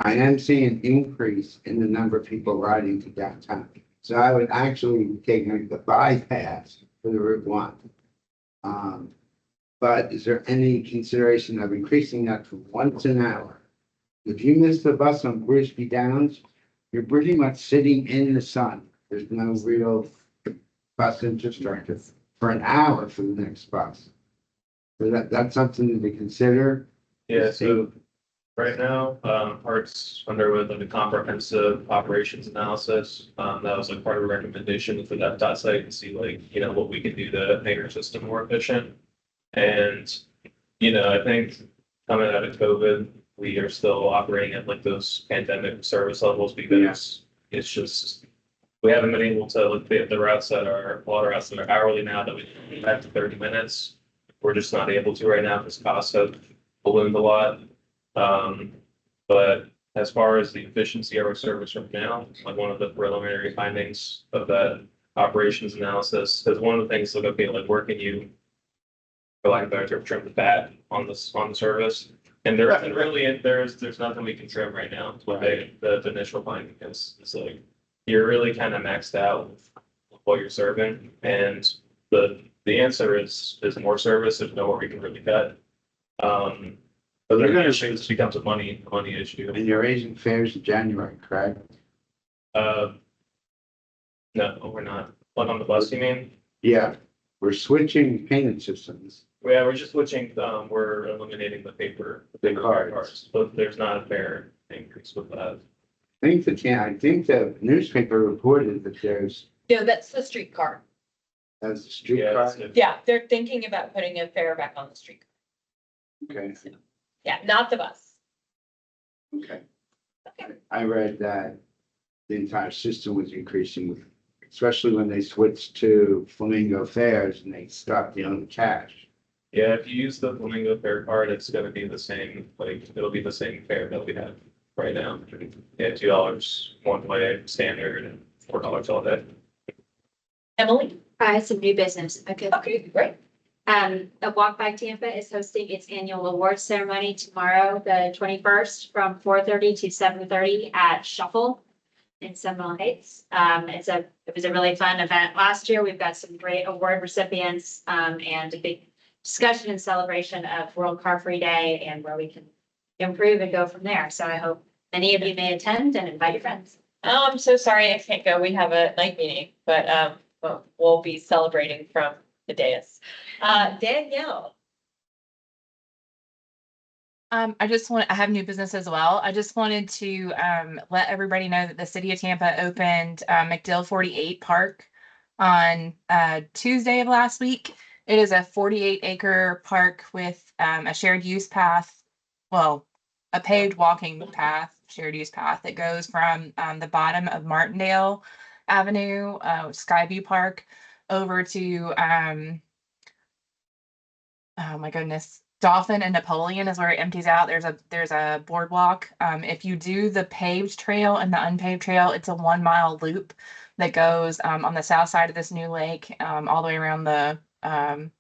Speaker 10: I am seeing an increase in the number of people riding to downtown. So I would actually be taking the bypass for the Route 1. But is there any consideration of increasing that to once an hour? If you miss the bus on Bruce B. Downs, you're pretty much sitting in the sun. There's no real bus infrastructure for an hour for the next bus. So that's something to consider.
Speaker 16: Yeah, so right now, Parks underwent like a comprehensive operations analysis. That was like part of a recommendation for that dot site to see like, what we can do to make our system more efficient. And, I think coming out of COVID, we are still operating at like those pandemic service levels because it's just, we haven't been able to look at the routes that are, a lot of routes that are hourly now that we can back to 30 minutes. We're just not able to right now because costs have ballooned a lot. But as far as the efficiency of our service right now, like one of the preliminary findings of that operations analysis, because one of the things, like, okay, like where can you, for lack of a better term, trim the fat on the service? And there's nothing we can trim right now. It's what the initial finding is. It's like, you're really kind of maxed out with what you're serving. And the answer is more service. There's nowhere we can really cut. But
Speaker 10: You're gonna-
Speaker 16: this becomes a money issue.
Speaker 10: And you're raising fares in January, correct?
Speaker 16: No, we're not. Like on the bus, you mean?
Speaker 10: Yeah, we're switching payment systems.
Speaker 16: Yeah, we're just switching, we're eliminating the paper cards, but there's not a fare increase with that.
Speaker 10: I think the newspaper reported that there's,
Speaker 1: No, that's the streetcar.
Speaker 10: as a street
Speaker 16: Yeah,
Speaker 10: car.
Speaker 1: Yeah, they're thinking about putting a fare back on the street.
Speaker 10: Okay,
Speaker 1: Yeah, not the bus.
Speaker 10: okay. I read that the entire system was increasing, especially when they switched to Flamingo fares and they stopped the only cash.
Speaker 16: Yeah, if you use the Flamingo fare card, it's gonna be the same, like, it'll be the same fare that we have right now. Yeah, $2 one way standard and $4 all day.
Speaker 1: Emily?
Speaker 9: I had some new business.
Speaker 1: Okay, great.
Speaker 9: A Walk by Tampa is hosting its annual awards ceremony tomorrow, the 21st, from 4:30 to 7:30 at Shuffle in Seminole Heights. It was a really fun event last year. We've got some great award recipients, and a big discussion and celebration of World Car Free Day and where we can improve and go from there. So I hope many of you may attend and invite your friends.
Speaker 1: Oh, I'm so sorry I can't go. We have a night meeting, but we'll be celebrating from the dais. Danielle?
Speaker 17: I have new business as well. I just wanted to let everybody know that the city of Tampa opened McDill 48 Park on Tuesday of last week. It is a 48-acre park with a shared use path, well, a paved walking path, shared use path that goes from the bottom of Martindale Avenue, Skyview Park, over to oh my goodness, Dolphin and Napoleon is where it empties out. There's a boardwalk. If you do the paved trail and the unpaved trail, it's a 1 mile loop that goes on the south side of this new lake, all the way around the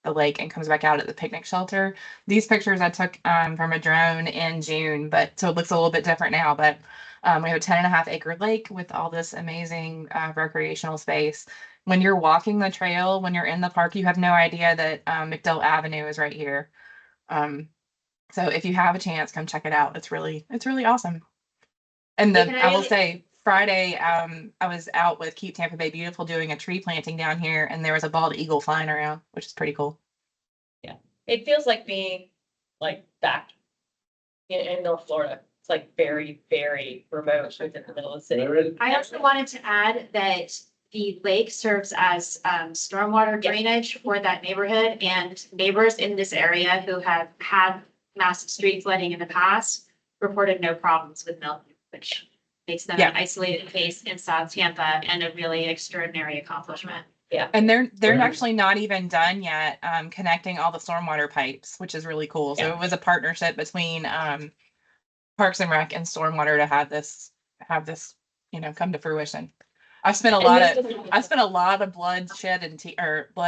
Speaker 17: lake and comes back out at the picnic shelter. These pictures I took from a drone in June, so it looks a little bit different now, but we have a 10.5 acre lake with all this amazing recreational space. When you're walking the trail, when you're in the park, you have no idea that McDill Avenue is right here. So if you have a chance, come check it out. It's really awesome. And I will say Friday, I was out with Keep Tampa Bay Beautiful doing a tree planting down here, and there was a bald eagle flying around, which is pretty cool.
Speaker 1: Yeah, it feels like being like back in North Florida. It's like very, very remote within the middle of the city.
Speaker 9: I also wanted to add that the lake serves as stormwater drainage for that neighborhood, and neighbors in this area who have had massive street flooding in the past reported no problems with mildew, which makes them an isolated case in South Tampa and a really extraordinary accomplishment.
Speaker 1: Yeah.
Speaker 17: And they're actually not even done yet connecting all the stormwater pipes, which is really cool. So it was a partnership between Parks and Rec and Stormwater to have this, come to fruition. I spent a lot of blood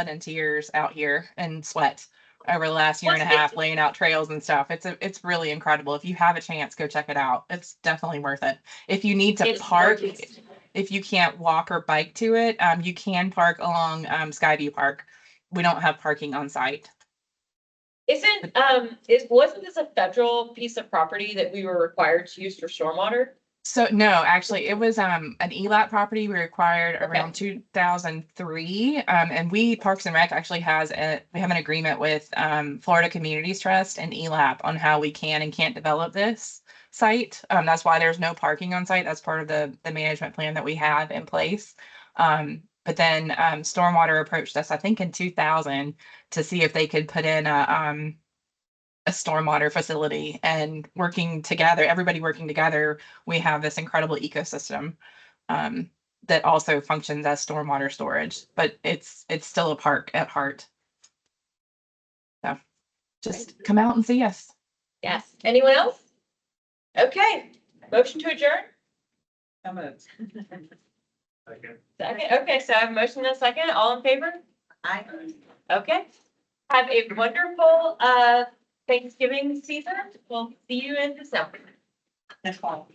Speaker 17: and tears out here and sweat over the last year and a half laying out trails and stuff. It's really incredible. If you have a chance, go check it out. It's definitely worth it. If you need to park, if you can't walk or bike to it, you can park along Skyview Park. We don't have parking on site.
Speaker 1: Wasn't this a federal piece of property that we were required to use for stormwater?
Speaker 17: So no, actually, it was an ELAP property we acquired
Speaker 1: Okay.
Speaker 17: around 2003. And we Parks and Rec actually we have an agreement with Florida Communities Trust and ELAP on how we can and can't develop this site. That's why there's no parking on site. That's part of the management plan that we have in place. But then Stormwater approached us, I think in 2000, to see if they could put in a stormwater facility, and working together, everybody working together, we have this incredible ecosystem that also functions as stormwater storage, but it's still a park at heart. So just come out and see us.
Speaker 1: Yes. Anyone else? Okay, motion to adjourn?
Speaker 6: Second.
Speaker 1: Second, okay, so I have a motion and a second, all in favor?
Speaker 8: Aye.
Speaker 1: Okay. Have a wonderful Thanksgiving season. We'll see you in December.
Speaker 8: That's all.